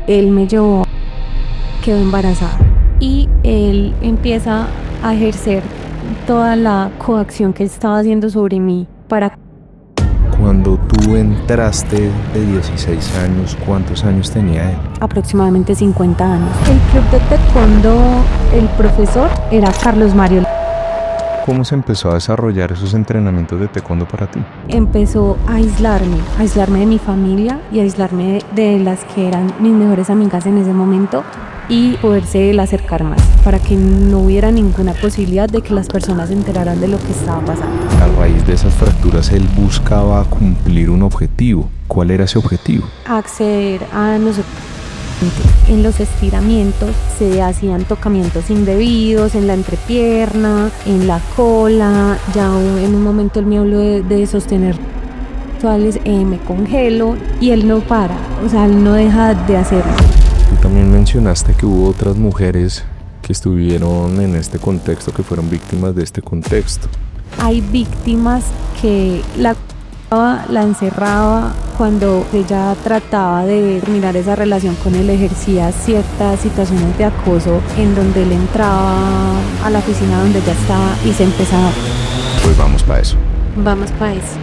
Él me llevó, quedó embarazada y él empieza a ejercer toda la coacción que estaba haciendo sobre mí para... Cuando tú entraste de 16 años, ¿cuántos años tenía él? Aproximadamente 50 años. El club de taekwondo, el profesor era Carlos Mario. ¿Cómo se empezó a desarrollar esos entrenamientos de taekwondo para ti? Empezó a aislarme de mi familia y a aislarme de las que eran mis mejores amigas en ese momento y poderse él acercar más para que no hubiera ninguna posibilidad de que las personas se enteraran de lo que estaba pasando. A raíz de esas fracturas él buscaba cumplir un objetivo. ¿Cuál era ese objetivo? Acceder a nosotros. En los estiramientos se hacían tocamientos indebidos en la entrepierna, en la cola. Ya en un momento él me habló de sostener sexuales, me congelo y él no para, o sea, él no deja de hacerlo. Tú también mencionaste que hubo otras mujeres que estuvieron en este contexto, que fueron víctimas de este contexto. Hay víctimas que la encerraba cuando ella trataba de terminar esa relación con él, ejercía ciertas situaciones de acoso en donde él entraba a la oficina donde ella estaba y se empezaba. Pues vamos para eso. Vamos para eso.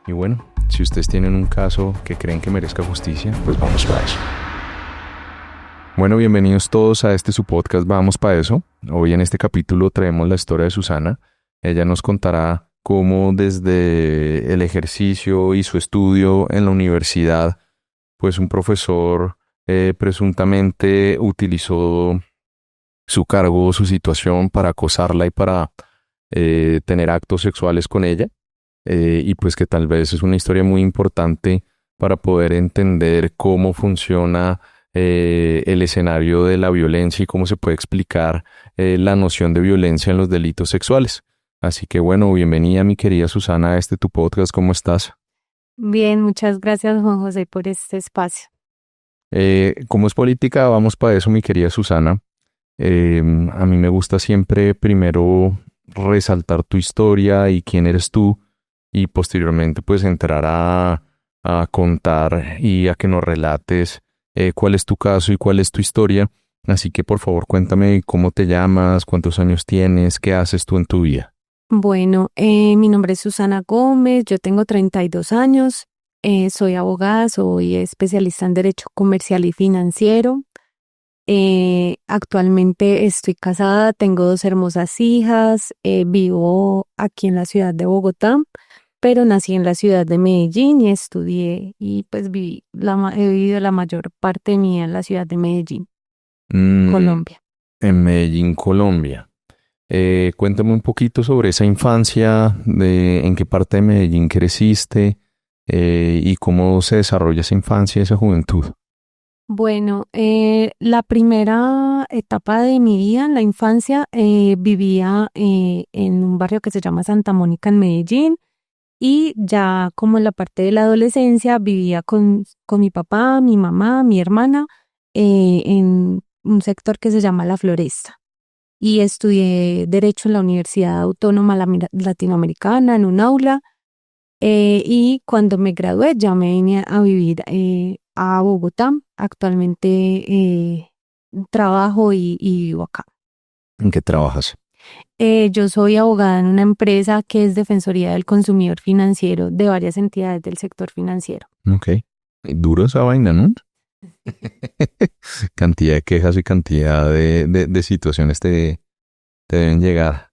Y bueno, si ustedes tienen un caso que creen que merezca justicia, pues vamos para eso. Bueno, bienvenidos todos a su podcast Vamos Pa' Eso. Hoy en este capítulo traemos la historia de Susana. Ella nos contará cómo desde el ejercicio y su estudio en la universidad, pues un profesor presuntamente utilizó su cargo, su situación para acosarla y para tener actos sexuales con ella. Y pues que tal vez es una historia muy importante para poder entender cómo funciona el escenario de la violencia y cómo se puede explicar la noción de violencia en los delitos sexuales. Así que bueno, bienvenida mi querida Susana a tu podcast. ¿Cómo estás? Bien, muchas gracias Juan José por este espacio. Como es política, vamos para eso mi querida Susana. A mí me gusta siempre primero resaltar tu historia y quién eres tú y posteriormente pues entrar a contar y a que nos relates cuál es tu caso y cuál es tu historia. Así que por favor cuéntame cómo te llamas, cuántos años tienes, qué haces tú en tu vida. Bueno, mi nombre es Susana Gómez, yo tengo 32 años, soy abogada, soy especialista en Derecho Comercial y Financiero. Actualmente estoy casada, tengo 2 hermosas hijas, vivo aquí en la ciudad de Bogotá, pero nací en la ciudad de Medellín y estudié y pues he vivido la mayor parte de mi vida en la ciudad de Medellín, Colombia. En Medellín, Colombia. Cuéntame un poquito sobre esa infancia, en qué parte de Medellín creciste y cómo se desarrolla esa infancia y esa juventud. Bueno, la primera etapa de mi vida, en la infancia, vivía en un barrio que se llama Santa Mónica en Medellín. Y ya como en la parte de la adolescencia vivía con mi papá, mi mamá, mi hermana en un sector que se llama La Floresta. Y estudié Derecho en la Universidad Autónoma Latinoamericana en un aula. Y cuando me gradué ya me vine a vivir a Bogotá. Actualmente trabajo y vivo acá. ¿En qué trabajas? Yo soy abogada en una empresa que es Defensoría del Consumidor Financiero de varias entidades del sector financiero. Ok. Duro esa vaina, ¿no? Cantidad de quejas y cantidad de situaciones te deben llegar.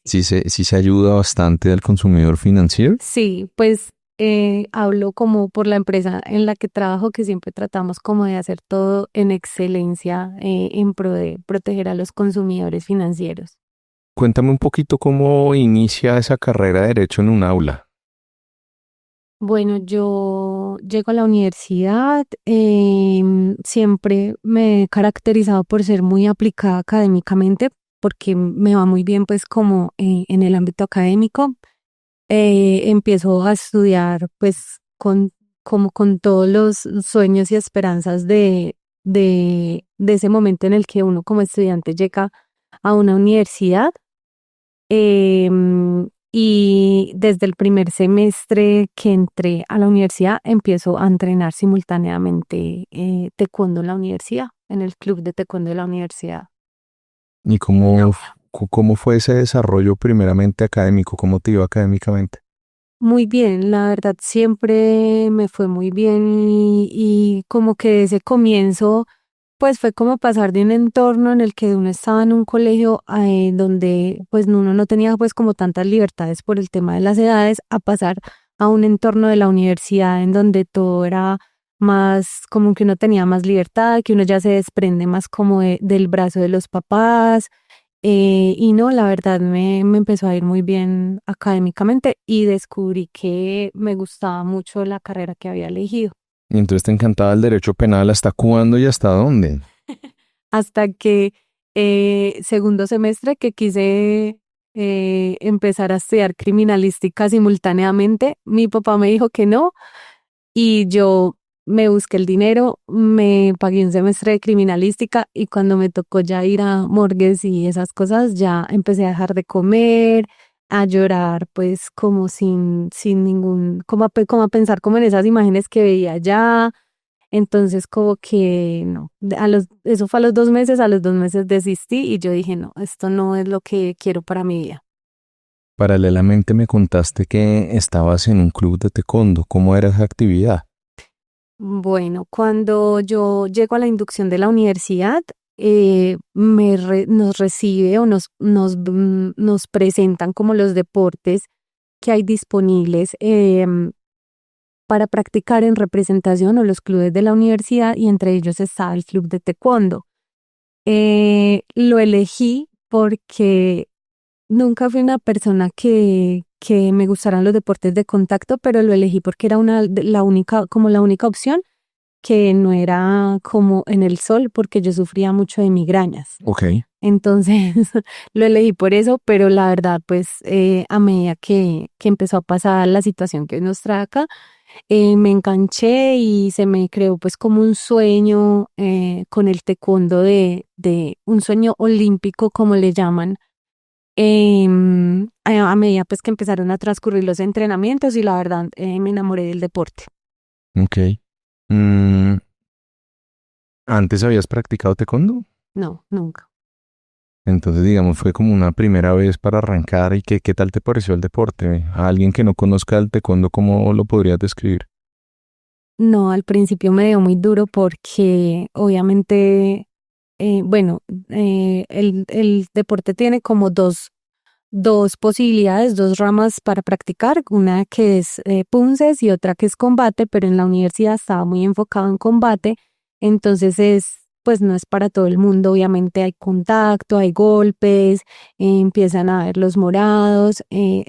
Sí se ayuda bastante al consumidor financiero. Sí, pues hablo como por la empresa en la que trabajo, que siempre tratamos como de hacer todo en excelencia en pro de proteger a los consumidores financieros. Cuéntame un poquito cómo inicia esa carrera de Derecho en un aula. Bueno, yo llego a la universidad, siempre me he caracterizado por ser muy aplicada académicamente, porque me va muy bien pues como en el ámbito académico. Empiezo a estudiar pues como con todos los sueños y esperanzas de ese momento en el que uno como estudiante llega a una universidad. Y desde el primer semestre que entré a la universidad, empiezo a entrenar simultáneamente taekwondo en la universidad, en el club de taekwondo de la universidad. ¿Y cómo fue ese desarrollo primeramente académico? ¿Cómo te iba académicamente? Muy bien, la verdad siempre me fue muy bien y como que ese comienzo pues fue como pasar de un entorno en el que uno estaba en un colegio donde pues uno no tenía pues como tantas libertades por el tema de las edades a pasar a un entorno de la universidad en donde todo era más como que uno tenía más libertad, que uno ya se desprende más como del brazo de los papás. Y no, la verdad me empezó a ir muy bien académicamente y descubrí que me gustaba mucho la carrera que había elegido. Y entonces te encantaba el derecho penal, ¿hasta cuándo y hasta dónde? Hasta que segundo semestre que quise empezar a estudiar criminalística simultáneamente, mi papá me dijo que no y yo me busqué el dinero, me pagué un semestre de criminalística y cuando me tocó ya ir a morgues y esas cosas, ya empecé a dejar de comer, a llorar, pues como sin ningún, como a pensar como en esas imágenes que veía allá. Entonces como que no, eso fue a los 2 meses desistí y yo dije, no, esto no es lo que quiero para mi vida. Paralelamente me contaste que estabas en un club de taekwondo. ¿Cómo era esa actividad? Bueno, cuando yo llego a la inducción de la universidad, nos recibe o nos presentan como los deportes que hay disponibles para practicar en representación o los clubes de la universidad y entre ellos está el club de taekwondo. Lo elegí porque nunca fui una persona que me gustaran los deportes de contacto, pero lo elegí porque era como la única opción que no era como en el sol, porque yo sufría mucho de migrañas. Ok. Entonces lo elegí por eso, pero la verdad, pues a medida que empezó a pasar la situación que nos trae acá, me enganché y se me creó pues como un sueño con el taekwondo de un sueño olímpico, como le llaman, a medida pues que empezaron a transcurrir los entrenamientos y la verdad me enamoré del deporte. Ok. Mm, ¿Antes habías practicado taekwondo? No, nunca. Entonces, digamos, fue como una primera vez para arrancar. ¿Y qué tal te pareció el deporte? A alguien que no conozca el taekwondo, ¿cómo lo podrías describir? No, al principio me dio muy duro porque obviamente, bueno, el deporte tiene como dos posibilidades, dos ramas para practicar, una que es punces y otra que es combate, pero en la universidad estaba muy enfocado en combate, entonces pues no es para todo el mundo, obviamente hay contacto, hay golpes, empiezan a ver los morados,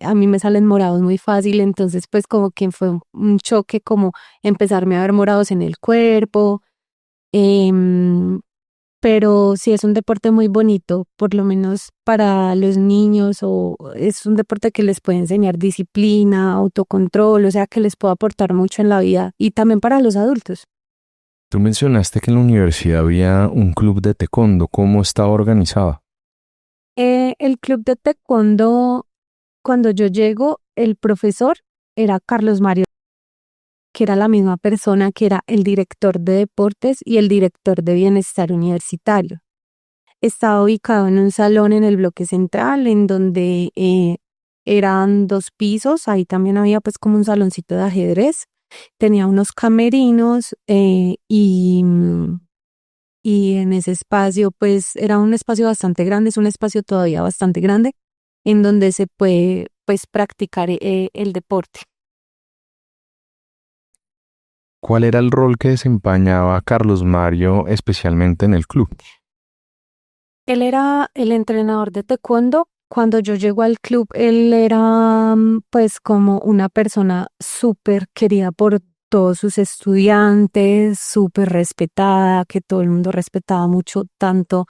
a mí me salen morados muy fácil, entonces pues como que fue un choque como empezarme a ver morados en el cuerpo. em, pero sí es un deporte muy bonito, por lo menos para los niños, o es un deporte que les puede enseñar disciplina, autocontrol, o sea, que les puede aportar mucho en la vida y también para los adultos. Tú mencionaste que en la universidad había un club de taekwondo. ¿Cómo estaba organizado? El club de taekwondo, cuando yo llego, el profesor era Carlos Mario, que era la misma persona que era el director de deportes y el director de bienestar universitario. Estaba ubicado en un salón en el bloque central, en donde eran 2 pisos. Ahí también había pues como un saloncito de ajedrez. Tenía unos camerinos y en ese espacio pues era un espacio bastante grande, es un espacio todavía bastante grande, en donde se puede pues practicar el deporte. ¿Cuál era el rol que desempeñaba Carlos Mario especialmente en el club? Él era el entrenador de taekwondo. Cuando yo llego al club, él era pues como una persona súper querida por todos sus estudiantes, súper respetada, que todo el mundo respetaba mucho, tanto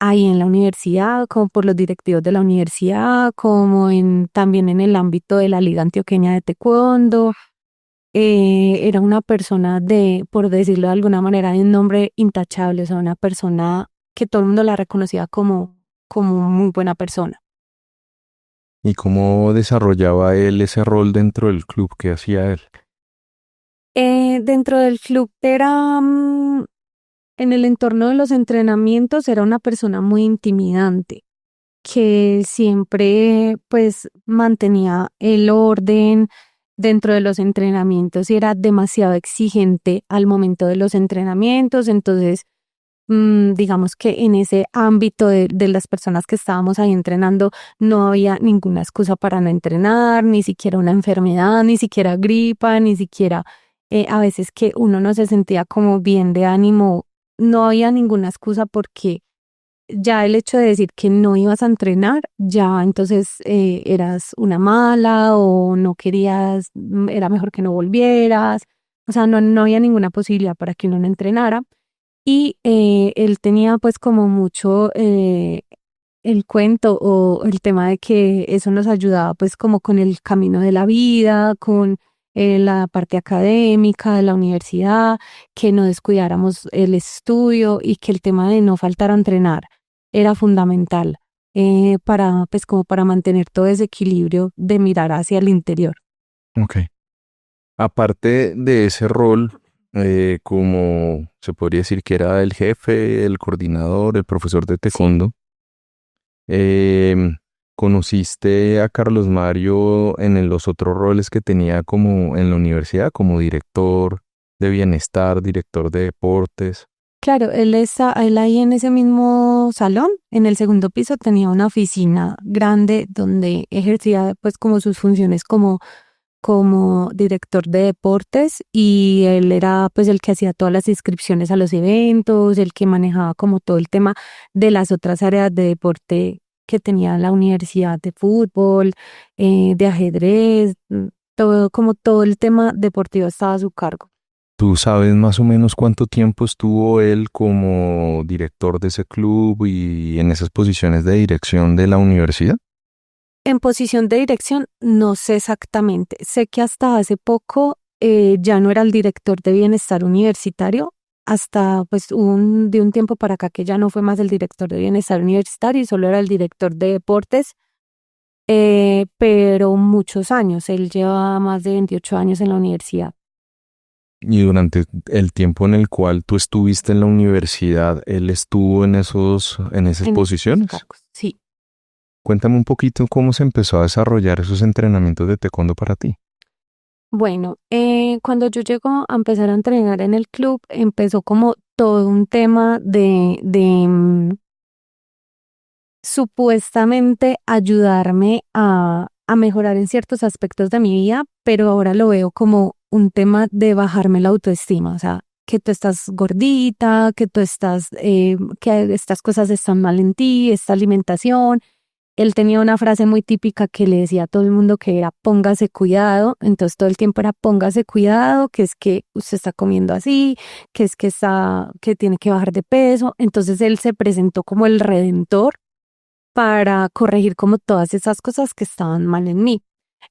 ahí en la universidad como por los directivos de la universidad, como también en el ámbito de la Liga Antioqueña de Taekwondo. Era una persona por decirlo de alguna manera, de un nombre intachable, o sea, una persona que todo el mundo la reconocía como muy buena persona. ¿Y cómo desarrollaba él ese rol dentro del club? ¿Qué hacía él? Dentro del club era, en el entorno de los entrenamientos, era una persona muy intimidante, que siempre pues mantenía el orden dentro de los entrenamientos y era demasiado exigente al momento de los entrenamientos. Entonces, digamos que en ese ámbito de las personas que estábamos ahí entrenando, no había ninguna excusa para no entrenar, ni siquiera una enfermedad, ni siquiera gripa, ni siquiera a veces que uno no se sentía como bien de ánimo. No había ninguna excusa porque ya el hecho de decir que no ibas a entrenar, ya entonces eras una mala o no querías, era mejor que no volvieras. O sea, no había ninguna posibilidad para que uno no entrenara. Y él tenía pues como mucho el cuento o el tema de que eso nos ayudaba pues como con el camino de la vida, con la parte académica de la universidad, que no descuidáramos el estudio y que el tema de no faltar a entrenar era fundamental para pues como para mantener todo ese equilibrio de mirar hacia el interior. Ok. Aparte de ese rol, como se podría decir que era el jefe, el coordinador, el profesor de Sí. taekwondo, em, ¿conociste a Carlos Mario en los otros roles que tenía como en la universidad, como director de bienestar, director de deportes? Claro, él ahí en ese mismo salón, en el segundo piso, tenía una oficina grande donde ejercía pues como sus funciones como director de deportes, y él era pues el que hacía todas las inscripciones a los eventos, el que manejaba como todo el tema de las otras áreas de deporte que tenía la universidad, de fútbol, de ajedrez, todo, como todo el tema deportivo estaba a su cargo. ¿Tú sabes más o menos cuánto tiempo estuvo él como director de ese club y en esas posiciones de dirección de la universidad? En posición de dirección, no sé exactamente. Sé que hasta hace poco ya no era el director de bienestar universitario, hasta pues de un tiempo para acá que ya no fue más el director de bienestar universitario y solo era el director de deportes, pero muchos años. Él lleva más de 28 años en la universidad. Y durante el tiempo en el cual tú estuviste en la universidad, él estuvo en esas En esos posiciones. cargos. Sí. Cuéntame un poquito cómo se empezó a desarrollar esos entrenamientos de taekwondo para ti. Bueno, cuando yo llego a empezar a entrenar en el club, empezó como todo un tema de supuestamente ayudarme a mejorar en ciertos aspectos de mi vida, pero ahora lo veo como un tema de bajarme la autoestima. O sea, que tú estás gordita, que tú estás, que estas cosas están mal en ti, esta alimentación. Él tenía una frase muy típica que le decía a todo el mundo, que era póngase cuidado. Entonces todo el tiempo era póngase cuidado, que es que usted está comiendo así, que es que que tiene que bajar de peso. Entonces él se presentó como el redentor para corregir como todas esas cosas que estaban mal en mí.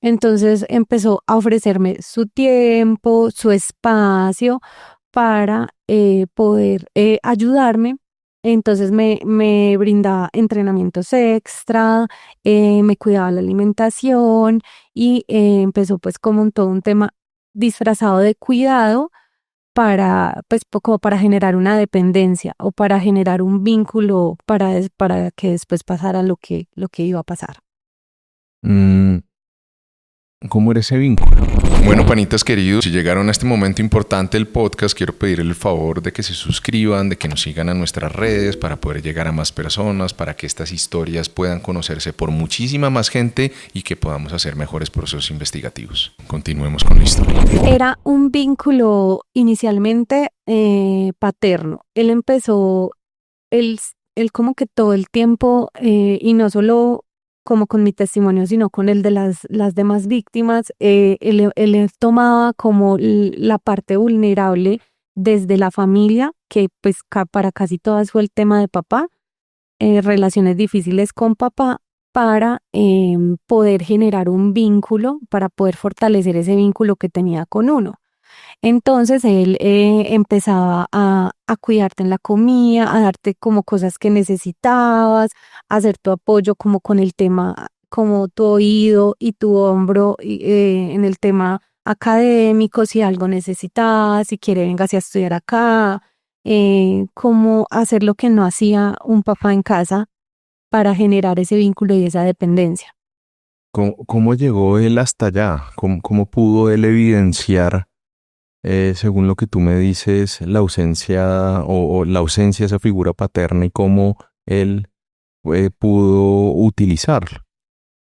Entonces empezó a ofrecerme su tiempo, su espacio para poder ayudarme. Entonces me brindaba entrenamientos extra, me cuidaba la alimentación y empezó pues como todo un tema disfrazado de cuidado para, pues, como para generar una dependencia o para generar un vínculo para que después pasara lo que iba a pasar. Mm, ¿Cómo era ese vínculo? Bueno, panitas queridos, si llegaron a este momento importante del podcast, quiero pedirles el favor de que se suscriban, de que nos sigan a nuestras redes para poder llegar a más personas, para que estas historias puedan conocerse por muchísima más gente y que podamos hacer mejores procesos investigativos. Continuemos con la historia. Era un vínculo inicialmente paterno. Él, él como que todo el tiempo, y no solo como con mi testimonio, sino con el de las demás víctimas, él tomaba como la parte vulnerable desde la familia, que pues para casi todas fue el tema de papá, relaciones difíciles con papá, para poder generar un vínculo, para poder fortalecer ese vínculo que tenía con uno. Entonces él empezaba a cuidarte en la comida, a darte como cosas que necesitabas, a hacer tu apoyo como con el tema como tu oído y tu hombro en el tema académico, si algo necesitas, si quiere véngase a estudiar acá, cómo hacer lo que no hacía un papá en casa para generar ese vínculo y esa dependencia. ¿Cómo llegó él hasta allá? ¿Cómo pudo él evidenciar, según lo que tú me dices, la ausencia o la ausencia de esa figura paterna y cómo él pudo utilizarlo?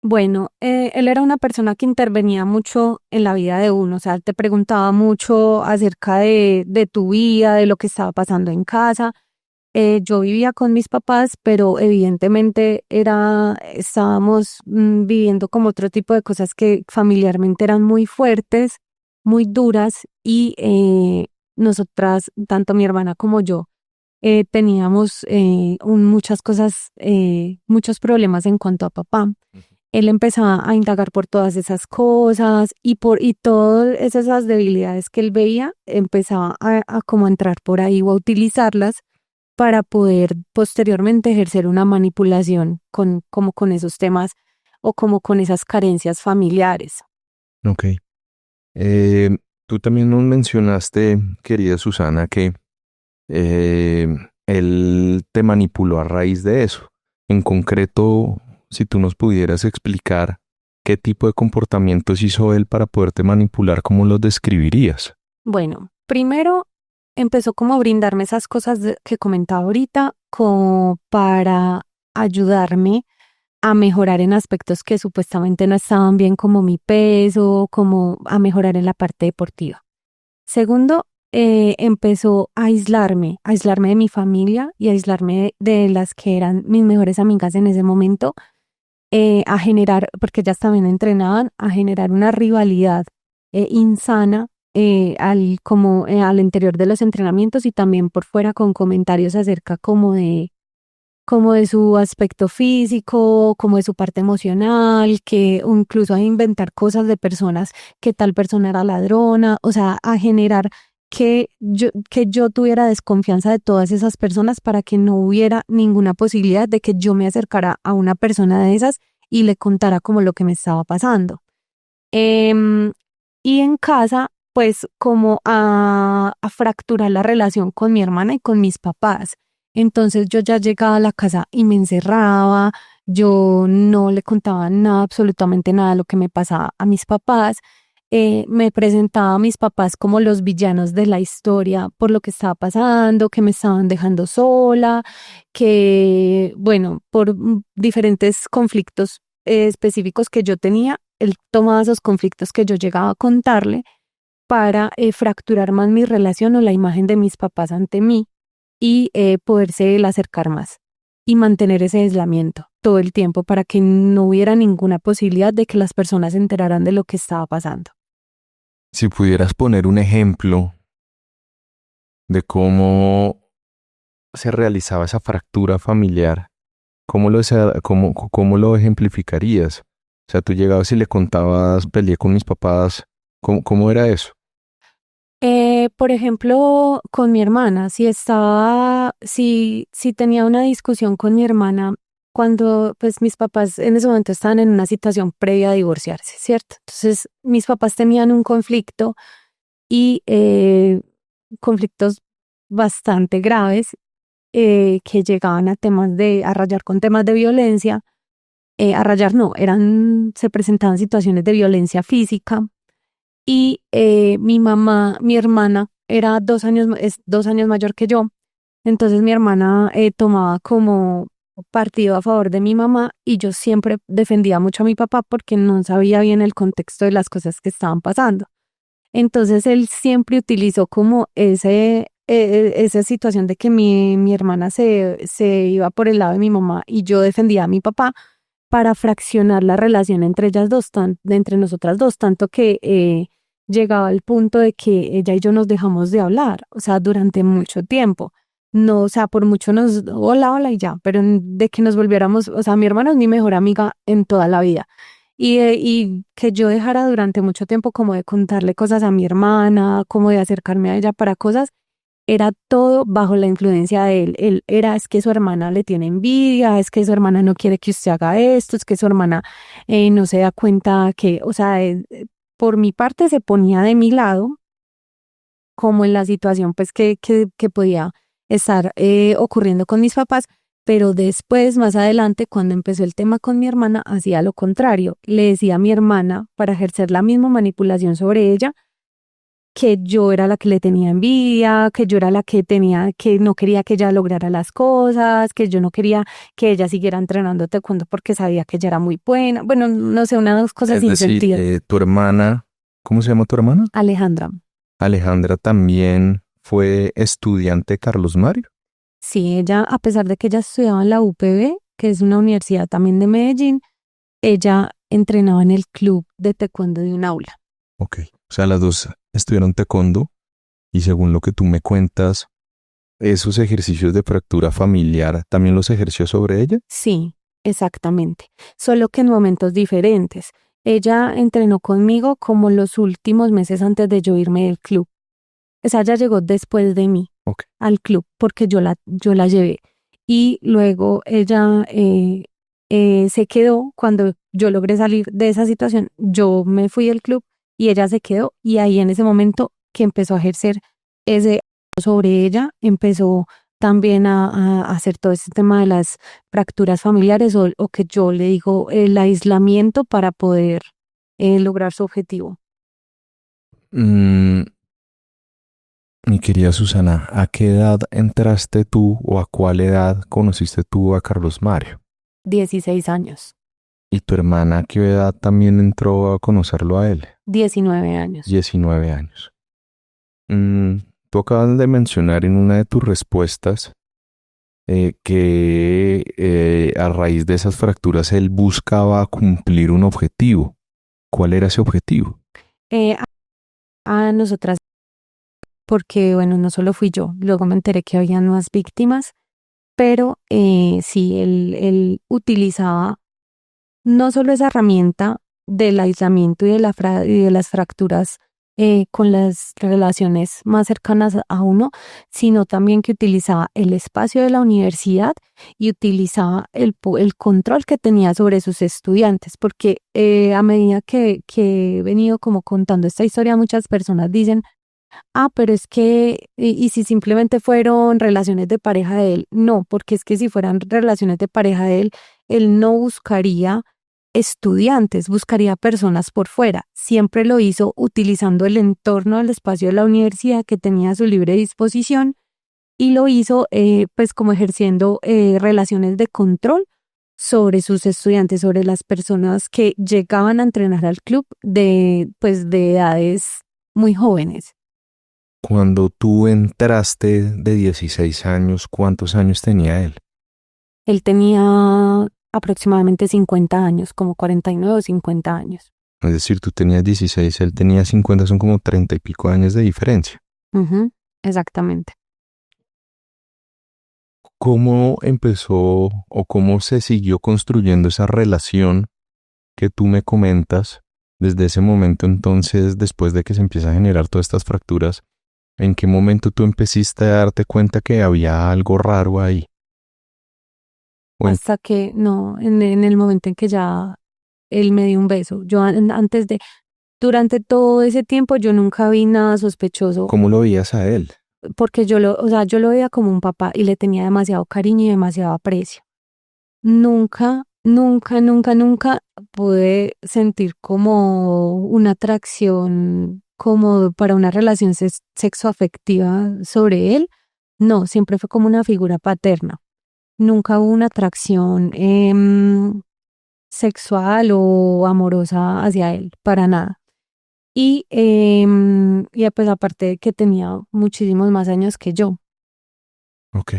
Bueno, él era una persona que intervenía mucho en la vida de uno, o sea, te preguntaba mucho acerca de tu vida, de lo que estaba pasando en casa. Yo vivía con mis papás, pero evidentemente estábamos viviendo como otro tipo de cosas que familiarmente eran muy fuertes, muy duras y nosotras, tanto mi hermana como yo, teníamos muchas cosas, muchos problemas en cuanto a papá. Él empezaba a indagar por todas esas cosas y todas esas debilidades que él veía, empezaba a como entrar por ahí o a utilizarlas para poder posteriormente ejercer una manipulación como con esos temas o como con esas carencias familiares. Ok. Eh, Tú también nos mencionaste, querida Susana, que eh, él te manipuló a raíz de eso. En concreto, si tú nos pudieras explicar qué tipo de comportamientos hizo él para poderte manipular, ¿cómo los describirías? Bueno, primero empezó como a brindarme esas cosas que comentaba ahorita, como para ayudarme a mejorar en aspectos que supuestamente no estaban bien, como mi peso, como a mejorar en la parte deportiva. Segundo, empezó a aislarme de mi familia y a aislarme de las que eran mis mejores amigas en ese momento, a generar, porque ellas también entrenaban, a generar una rivalidad insana al interior de los entrenamientos y también por fuera con comentarios acerca como de su aspecto físico, como de su parte emocional, que incluso a inventar cosas de personas, que tal persona era ladrona, o sea, a generar que yo tuviera desconfianza de todas esas personas para que no hubiera ninguna posibilidad de que yo me acercara a una persona de esas y le contara como lo que me estaba pasando. Em, y en casa, pues como a fracturar la relación con mi hermana y con mis papás. Entonces yo ya llegaba a la casa y me encerraba, yo no le contaba nada, absolutamente nada de lo que me pasaba a mis papás. Me presentaba a mis papás como los villanos de la historia por lo que estaba pasando, que me estaban dejando sola, que, bueno, por diferentes conflictos específicos que yo tenía, él tomaba esos conflictos que yo llegaba a contarle para fracturar más mi relación o la imagen de mis papás ante mí y poderse él acercar más y mantener ese aislamiento todo el tiempo para que no hubiera ninguna posibilidad de que las personas se enteraran de lo que estaba pasando. Si pudieras poner un ejemplo de cómo se realizaba esa fractura familiar, ¿cómo lo ejemplificarías? O sea, tú llegabas y le contabas, peleé con mis papás, ¿cómo era eso? Por ejemplo, con mi hermana, si tenía una discusión con mi hermana cuando pues mis papás en ese momento estaban en una situación previa a divorciarse, ¿cierto? Entonces mis papás tenían un conflicto y conflictos bastante graves que llegaban a rayar con temas de violencia, a rayar no, se presentaban situaciones de violencia física y mi hermana era 2 años, es 2 años mayor que yo. Entonces mi hermana tomaba como partido a favor de mi mamá y yo siempre defendía mucho a mi papá porque no sabía bien el contexto de las cosas que estaban pasando. Entonces él siempre utilizó como esa situación de que mi hermana se iba por el lado de mi mamá y yo defendía a mi papá para fraccionar la relación entre ellas dos, entre nosotras dos, tanto que llegaba al punto de que ella y yo nos dejamos de hablar, o sea, durante mucho tiempo. No, o sea, por mucho hola, hola y ya, pero de que nos volviéramos, o sea, mi hermana es mi mejor amiga en toda la vida. Y que yo dejara durante mucho tiempo como de contarle cosas a mi hermana, como de acercarme a ella para cosas, era todo bajo la influencia de él. Él era, es que su hermana le tiene envidia, es que su hermana no quiere que usted haga esto, es que su hermana no se da cuenta que, o sea, por mi parte se ponía de mi lado, como en la situación pues que podía estar ocurriendo con mis papás, pero después, más adelante, cuando empezó el tema con mi hermana, hacía lo contrario. Le decía a mi hermana, para ejercer la misma manipulación sobre ella, que yo era la que le tenía envidia, que yo era la que tenía, que no quería que ella lograra las cosas, que yo no quería que ella siguiera entrenando taekwondo porque sabía que ella era muy buena. Bueno, no sé, unas cosas Es sin decir, sentido. tu hermana, ¿cómo se llama tu hermana? Alejandra, Alejandra también fue estudiante de Carlos Mario. sí, ella, a pesar de que ella estudiaba en la UPB, que es una universidad también de Medellín, ella entrenaba en el club de taekwondo de un aula. Ok. O sea, las dos estudiaron taekwondo y según lo que tú me cuentas, esos ejercicios de fractura familiar también los ejerció sobre ella. Sí, exactamente. Solo que en momentos diferentes. Ella entrenó conmigo como los últimos meses antes de yo irme del club. O sea, ella llegó después de mí Ok. al club porque yo la llevé. Y luego ella se quedó cuando yo logré salir de esa situación. Yo me fui del club y ella se quedó. Y ahí en ese momento que empezó a ejercer ese sobre ella, empezó también a hacer todo ese tema de las fracturas familiares o que yo le digo el aislamiento para poder lograr su objetivo. Mm, Mi querida Susana, ¿a qué edad entraste tú o a cuál edad conociste tú a Carlos Mario? 16 años, ¿Y tu hermana a qué edad también entró a conocerlo a él? 19 años. 19 años. Tú acabas de mencionar en una de tus respuestas que a raíz de esas fracturas él buscaba cumplir un objetivo. ¿Cuál era ese objetivo? Eh, a nosotras, porque bueno, no solo fui yo, luego me enteré que había más víctimas, pero sí, él utilizaba no solo esa herramienta del aislamiento y y de las fracturas con las relaciones más cercanas a uno, sino también que utilizaba el espacio de la universidad y utilizaba el control que tenía sobre sus estudiantes, porque a medida que he venido como contando esta historia, muchas personas dicen, ah, pero es que, y si simplemente fueron relaciones de pareja de él, no, porque es que si fueran relaciones de pareja de él, él no buscaría estudiantes, buscaría personas por fuera. Siempre lo hizo utilizando el entorno del espacio de la universidad que tenía a su libre disposición y lo hizo pues como ejerciendo relaciones de control sobre sus estudiantes, sobre las personas que llegaban a entrenar al club pues de edades muy jóvenes. Cuando tú entraste de 16 años, ¿cuántos años tenía él? Él tenía aproximadamente 50 años, como 49 o 50 años. Es decir, tú tenías 16, él tenía 50, son como 30 y pico años de diferencia. Ujú, exactamente. ¿Cómo empezó o cómo se siguió construyendo esa relación que tú me comentas desde ese momento entonces, después de que se empieza a generar todas estas fracturas? ¿En qué momento tú empezaste a darte cuenta que había algo raro ahí? O en- Hasta que, no, en el momento en que ya él me dio un beso. Durante todo ese tiempo yo nunca vi nada sospechoso ¿Cómo lo veías a él? porque o sea, yo lo veía como un papá y le tenía demasiado cariño y demasiado aprecio. Nunca pude sentir como una atracción como para una relación sexoafectiva sobre él. No, siempre fue como una figura paterna. Nunca hubo una atracción sexual o amorosa hacia él, para nada. Y pues aparte de que tenía muchísimos más años que yo. Ok.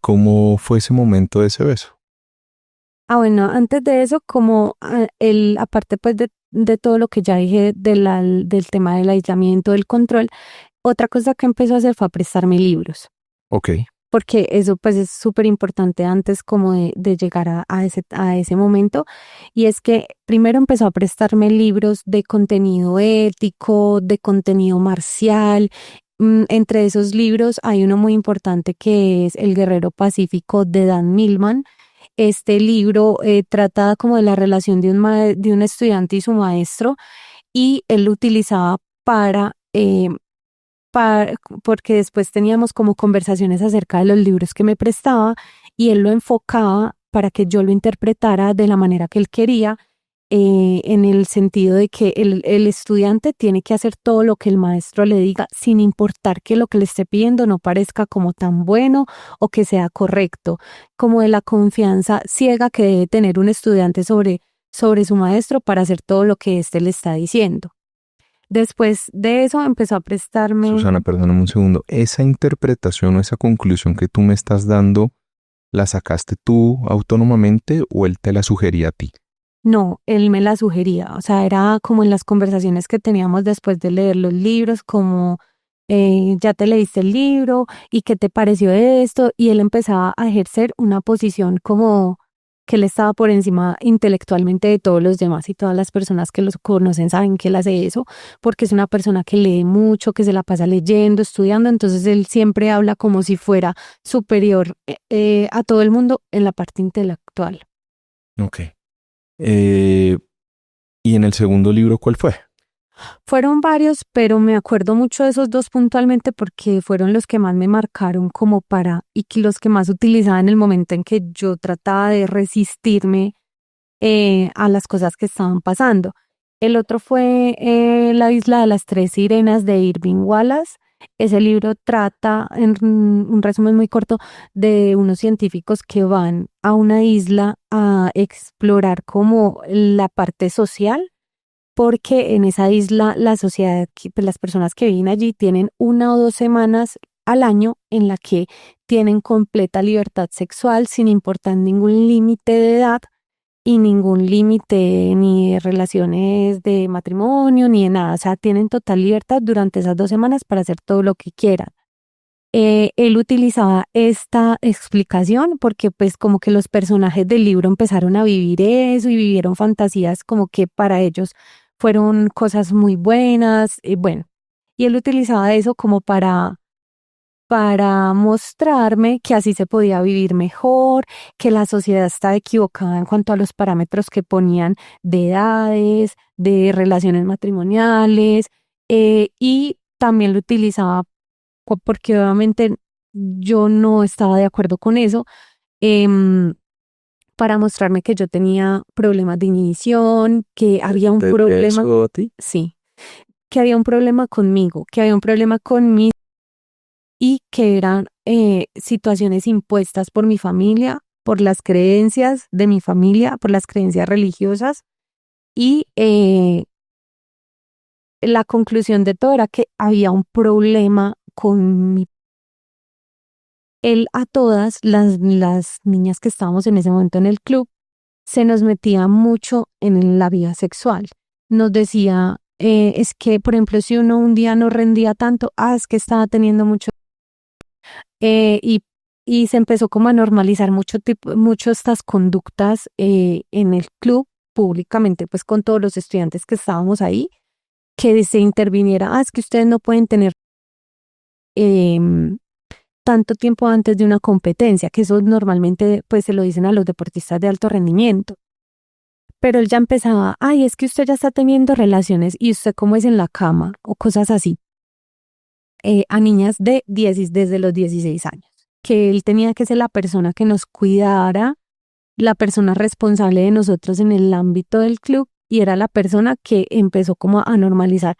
¿Cómo fue ese momento de ese beso? Ah, bueno, antes de eso, como aparte pues de todo lo que ya dije del tema del aislamiento, del control, otra cosa que empezó a hacer fue a prestarme libros, Ok. porque eso pues es súper importante antes como de llegar a ese momento, y es que primero empezó a prestarme libros de contenido ético, de contenido marcial, Entre esos libros hay uno muy importante que es El Guerrero Pacífico de Dan Millman. Este libro trata como de la relación de un estudiante y su maestro, y él lo utilizaba para, porque después teníamos como conversaciones acerca de los libros que me prestaba, y él lo enfocaba para que yo lo interpretara de la manera que él quería, en el sentido de que el estudiante tiene que hacer todo lo que el maestro le diga, sin importar que lo que le esté pidiendo no parezca como tan bueno o que sea correcto, como de la confianza ciega que debe tener un estudiante sobre su maestro para hacer todo lo que éste le está diciendo. Después de eso empezó a prestarme... Susana, perdóname un segundo. ¿Esa interpretación o esa conclusión que tú me estás dando, la sacaste tú autónomamente o él te la sugería a ti? No, él me la sugería, o sea, era como en las conversaciones que teníamos después de leer los libros, como ya te leíste el libro y qué te pareció esto, y él empezaba a ejercer una posición como que él estaba por encima intelectualmente de todos los demás, y todas las personas que los conocen saben que él hace eso, porque es una persona que lee mucho, que se la pasa leyendo, estudiando, entonces él siempre habla como si fuera superior a todo el mundo en la parte intelectual. Ok. ¿Y en el segundo libro cuál fue? Fueron varios, pero me acuerdo mucho de esos dos puntualmente porque fueron los que más me marcaron como y que los que más utilizaba en el momento en que yo trataba de resistirme a las cosas que estaban pasando. El otro fue La Isla de las Tres Sirenas de Irving Wallace. Ese libro trata, en un resumen muy corto, de unos científicos que van a una isla a explorar como la parte social, porque en esa isla la sociedad, pues las personas que viven allí tienen 1 o 2 semanas al año en la que tienen completa libertad sexual sin importar ningún límite de edad y ningún límite ni de relaciones de matrimonio ni de nada. O sea, tienen total libertad durante esas 2 semanas para hacer todo lo que quieran. Él utilizaba esta explicación porque pues como que los personajes del libro empezaron a vivir eso y vivieron fantasías como que para ellos fueron cosas muy buenas, bueno, y él utilizaba eso como para mostrarme que así se podía vivir mejor, que la sociedad estaba equivocada en cuanto a los parámetros que ponían de edades, de relaciones matrimoniales, y también lo utilizaba porque obviamente yo no estaba de acuerdo con eso, em, para mostrarme que yo tenía problemas de inhibición, que había un problema, ¿Eso a ti? sí, que había un problema conmigo, que había un problema con mí y que eran situaciones impuestas por mi familia, por las creencias de mi familia, por las creencias religiosas, y la conclusión de todo era que había un problema con mi... Él a todas las niñas que estábamos en ese momento en el club, se nos metía mucho en la vida sexual. Nos decía, es que, por ejemplo, si uno un día no rendía tanto, es que estaba teniendo mucho... eh, y, y se empezó como a normalizar mucho estas conductas en el club, públicamente, pues con todos los estudiantes que estábamos ahí, que se interviniera, es que ustedes no pueden tener... em, tanto tiempo antes de una competencia, que eso normalmente pues se lo dicen a los deportistas de alto rendimiento. Pero él ya empezaba, es que usted ya está teniendo relaciones y usted cómo es en la cama o cosas así, a niñas desde los 16 años, que él tenía que ser la persona que nos cuidara, la persona responsable de nosotros en el ámbito del club, y era la persona que empezó como a normalizar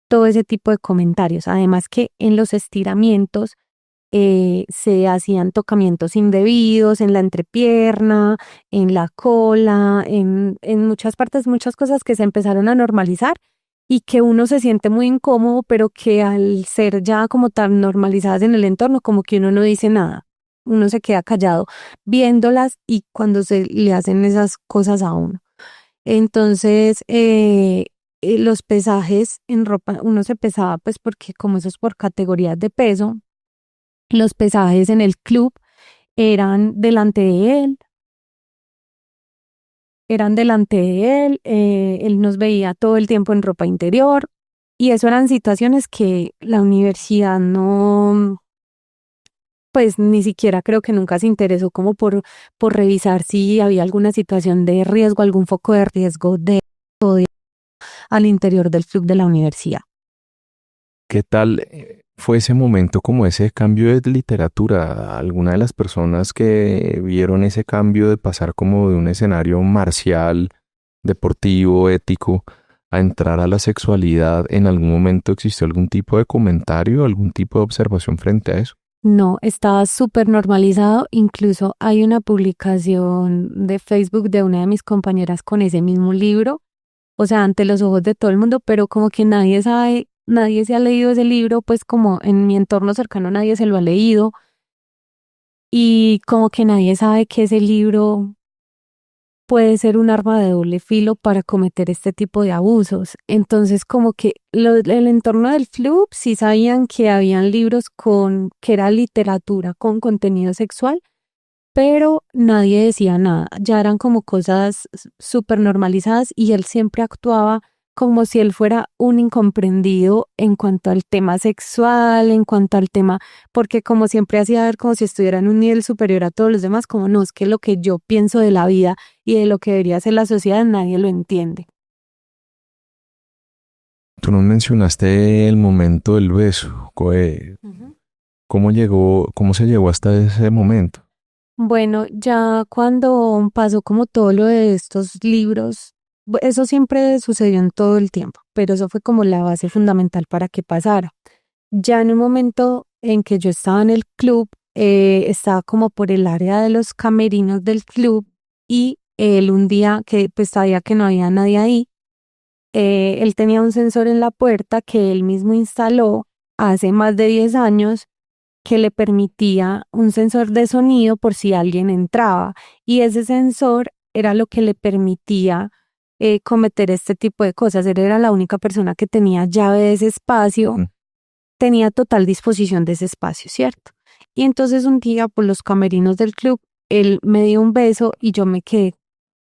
todo ese tipo de comentarios. Además que en los estiramientos se hacían tocamientos indebidos en la entrepierna, en la cola, en muchas partes, muchas cosas que se empezaron a normalizar y que uno se siente muy incómodo, pero que al ser ya como tan normalizadas en el entorno, como que uno no dice nada. Uno se queda callado viéndolas y cuando se le hacen esas cosas a uno. Entonces, los pesajes en ropa, uno se pesaba pues porque como eso es por categorías de peso, los pesajes en el club eran delante de él, él nos veía todo el tiempo en ropa interior Y eso eran situaciones que la universidad no, pues ni siquiera creo que nunca se interesó como por revisar si había alguna situación de riesgo, algún foco de riesgo al interior del club de la universidad. ¿Qué tal fue ese momento como ese cambio de literatura? ¿Alguna de las personas que vieron ese cambio de pasar como de un escenario marcial, deportivo, ético, a entrar a la sexualidad, en algún momento existió algún tipo de comentario, algún tipo de observación frente a eso? No, estaba súper normalizado. Incluso hay una publicación de Facebook de una de mis compañeras con ese mismo libro, o sea, ante los ojos de todo el mundo, pero como que nadie sabe, nadie se ha leído ese libro, pues como en mi entorno cercano nadie se lo ha leído y como que nadie sabe que ese libro puede ser un arma de doble filo para cometer este tipo de abusos. Entonces, como que el entorno del club sí sabían que habían libros que era literatura con contenido sexual, pero nadie decía nada. Ya eran como cosas súper normalizadas y él siempre actuaba como si él fuera un incomprendido en cuanto al tema sexual, en cuanto al tema, porque como siempre hacía ver como si estuviera en un nivel superior a todos los demás, como no, es que lo que yo pienso de la vida y de lo que debería ser la sociedad, nadie lo entiende. Tú nos mencionaste el momento del beso. Ujú. ¿Cómo llegó, cómo se llegó hasta ese momento? Bueno, ya cuando pasó como todo lo de estos libros, eso siempre sucedió en todo el tiempo, pero eso fue como la base fundamental para que pasara. Ya en un momento en que yo estaba en el club, estaba como por el área de los camerinos del club y él un día que pues sabía que no había nadie ahí, él tenía un sensor en la puerta que él mismo instaló hace más de 10 años que le permitía un sensor de sonido por si alguien entraba y ese sensor era lo que le permitía cometer este tipo de cosas. Él era la única persona que tenía llave de ese espacio, Mm. tenía total disposición de ese espacio, ¿cierto? Y entonces un día por los camerinos del club, él me dio un beso y yo me quedé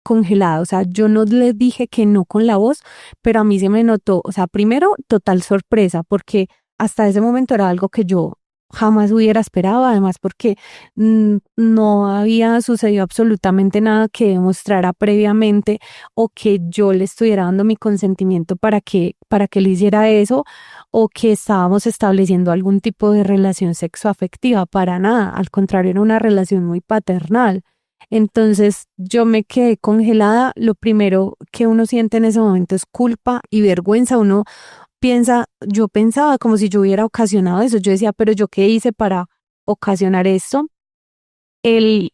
congelada, o sea, yo no le dije que no con la voz, pero a mí se me notó, o sea, primero total sorpresa, porque hasta ese momento era algo que yo jamás hubiera esperado, además porque no había sucedido absolutamente nada que demostrara previamente o que yo le estuviera dando mi consentimiento para que él hiciera eso o que estábamos estableciendo algún tipo de relación sexoafectiva, para nada, al contrario, era una relación muy paternal. Entonces yo me quedé congelada. Lo primero que uno siente en ese momento es culpa y vergüenza. Uno piensa, yo pensaba como si yo hubiera ocasionado eso. Yo decía, pero yo qué hice para ocasionar esto. El,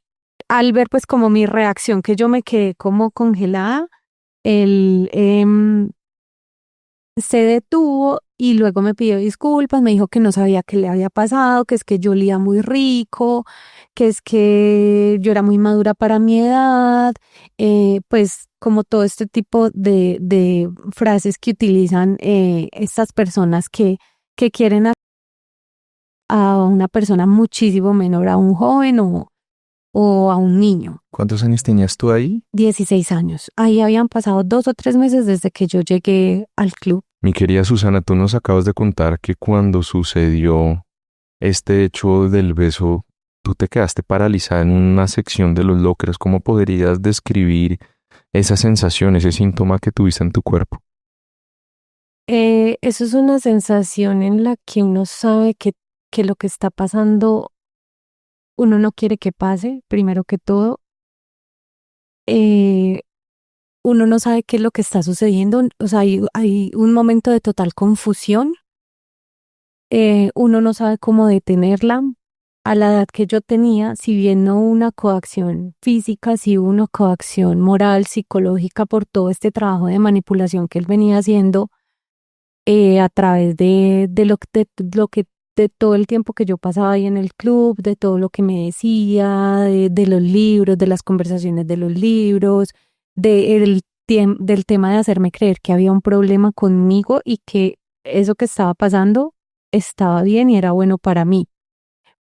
al ver pues como mi reacción, que yo me quedé como congelada, él se detuvo y luego me pidió disculpas, me dijo que no sabía qué le había pasado, que es que yo olía muy rico, que es que yo era muy madura para mi edad, pues como todo este tipo de frases que utilizan estas personas que quieren a una persona muchísimo menor, a un joven o a un niño. ¿Cuántos años tenías tú ahí? 16 años. Ahí habían pasado 2 o 3 meses desde que yo llegué al club. Mi querida Susana, tú nos acabas de contar que cuando sucedió este hecho del beso, tú te quedaste paralizada en una sección de los lockers. ¿Cómo podrías describir esa sensación, ese síntoma que tuviste en tu cuerpo? Eso es una sensación en la que uno sabe que lo que está pasando, uno no quiere que pase, primero que todo. Eh, Uno no sabe qué es lo que está sucediendo, o sea, hay un momento de total confusión. Uno no sabe cómo detenerla. A la edad que yo tenía, si bien no hubo una coacción física, sí hubo una coacción moral, psicológica por todo este trabajo de manipulación que él venía haciendo a través de lo que de todo el tiempo que yo pasaba ahí en el club, de todo lo que me decía, de los libros, de las conversaciones de los libros, del tema de hacerme creer que había un problema conmigo y que eso que estaba pasando estaba bien y era bueno para mí.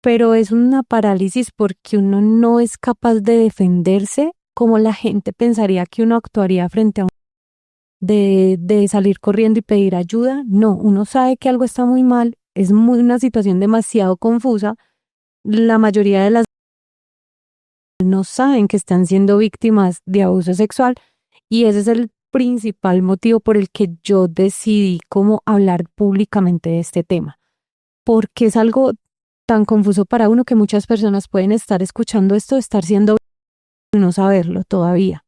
Pero es una parálisis porque uno no es capaz de defenderse como la gente pensaría que uno actuaría frente a de salir corriendo y pedir ayuda. No, uno sabe que algo está muy mal, es una situación demasiado confusa. La mayoría de las no saben que están siendo víctimas de abuso sexual y ese es el principal motivo por el que yo decidí cómo hablar públicamente de este tema, porque es algo tan confuso para uno que muchas personas pueden estar escuchando esto, estar siendo y no saberlo todavía.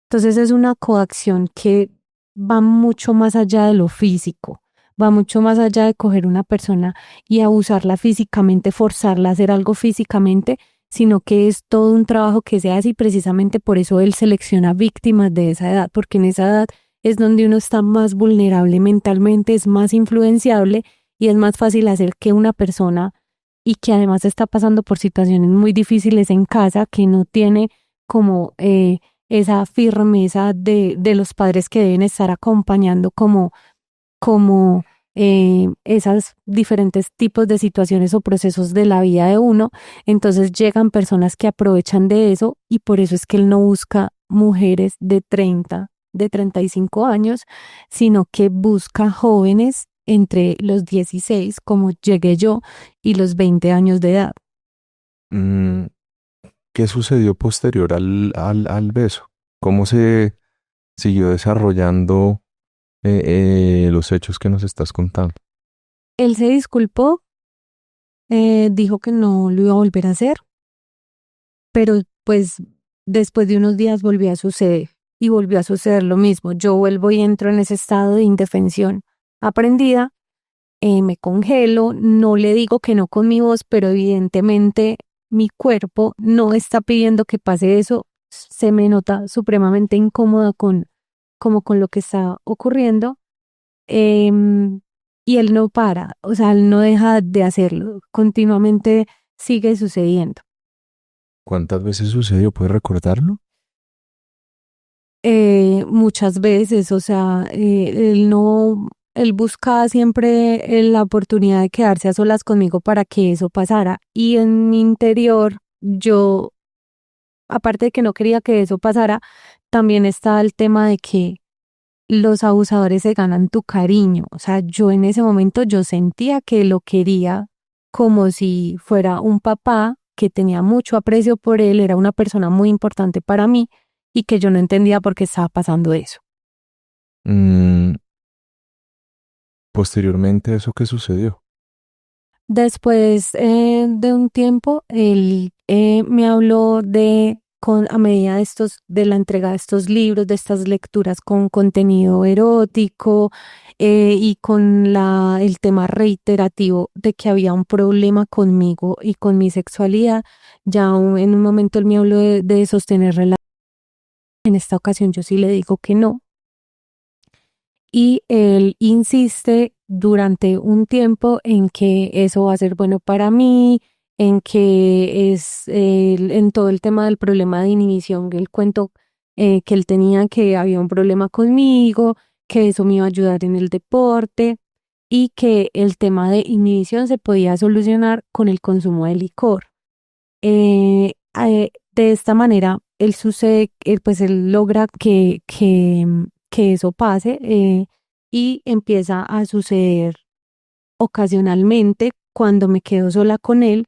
Entonces es una coacción que va mucho más allá de lo físico, va mucho más allá de coger una persona y abusarla físicamente, forzarla a hacer algo físicamente, sino que es todo un trabajo que se hace y precisamente por eso él selecciona víctimas de esa edad, porque en esa edad es donde uno está más vulnerable mentalmente, es más influenciable y es más fácil hacer que una persona y que además está pasando por situaciones muy difíciles en casa, que no tiene como esa firmeza de los padres que deben estar acompañando como esas diferentes tipos de situaciones o procesos de la vida de uno. Entonces llegan personas que aprovechan de eso y por eso es que él no busca mujeres de 30, de 35 años, sino que busca jóvenes entre los 16, como llegué yo, y los 20 años de edad. Mm, ¿Qué sucedió posterior al beso? ¿Cómo se siguió desarrollando los hechos que nos estás contando? Él se disculpó, dijo que no lo iba a volver a hacer, pero pues después de unos días volvió a suceder y volvió a suceder lo mismo. Yo vuelvo y entro en ese estado de indefensión aprendida, me congelo, no le digo que no con mi voz, pero evidentemente mi cuerpo no está pidiendo que pase eso. Se me nota supremamente incómoda como con lo que está ocurriendo. em, y él no para, o sea, él no deja de hacerlo, continuamente sigue sucediendo. ¿Cuántas veces sucedió? ¿Puedes recordarlo? Muchas veces, o sea, él no, él buscaba siempre la oportunidad de quedarse a solas conmigo para que eso pasara. Y en mi interior, yo, aparte de que no quería que eso pasara, también está el tema de que los abusadores se ganan tu cariño. O sea, yo en ese momento yo sentía que lo quería como si fuera un papá, que tenía mucho aprecio por él, era una persona muy importante para mí y que yo no entendía por qué estaba pasando eso. Mm, Posteriormente a eso, ¿qué sucedió? Después de un tiempo, él me habló a medida de la entrega de estos libros, de estas lecturas con contenido erótico y con el tema reiterativo de que había un problema conmigo y con mi sexualidad. En un momento él me habló de sostener relaciones. En esta ocasión yo sí le digo que no. Y él insiste durante un tiempo en que eso va a ser bueno para mí, en que en todo el tema del problema de inhibición, el cuento que él tenía que había un problema conmigo, que eso me iba a ayudar en el deporte y que el tema de inhibición se podía solucionar con el consumo de licor. De esta manera, pues él logra que eso pase y empieza a suceder ocasionalmente cuando me quedo sola con él.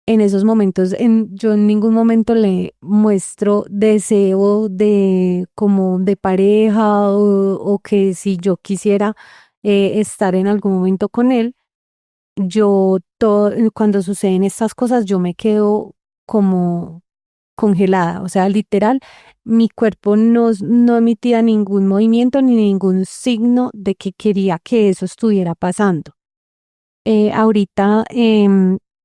En esos momentos, yo en ningún momento le muestro deseo de como de pareja o que si yo quisiera estar en algún momento con él, cuando suceden estas cosas, yo me quedo como congelada, o sea, literal, mi cuerpo no emitía ningún movimiento ni ningún signo de que quería que eso estuviera pasando. Ahorita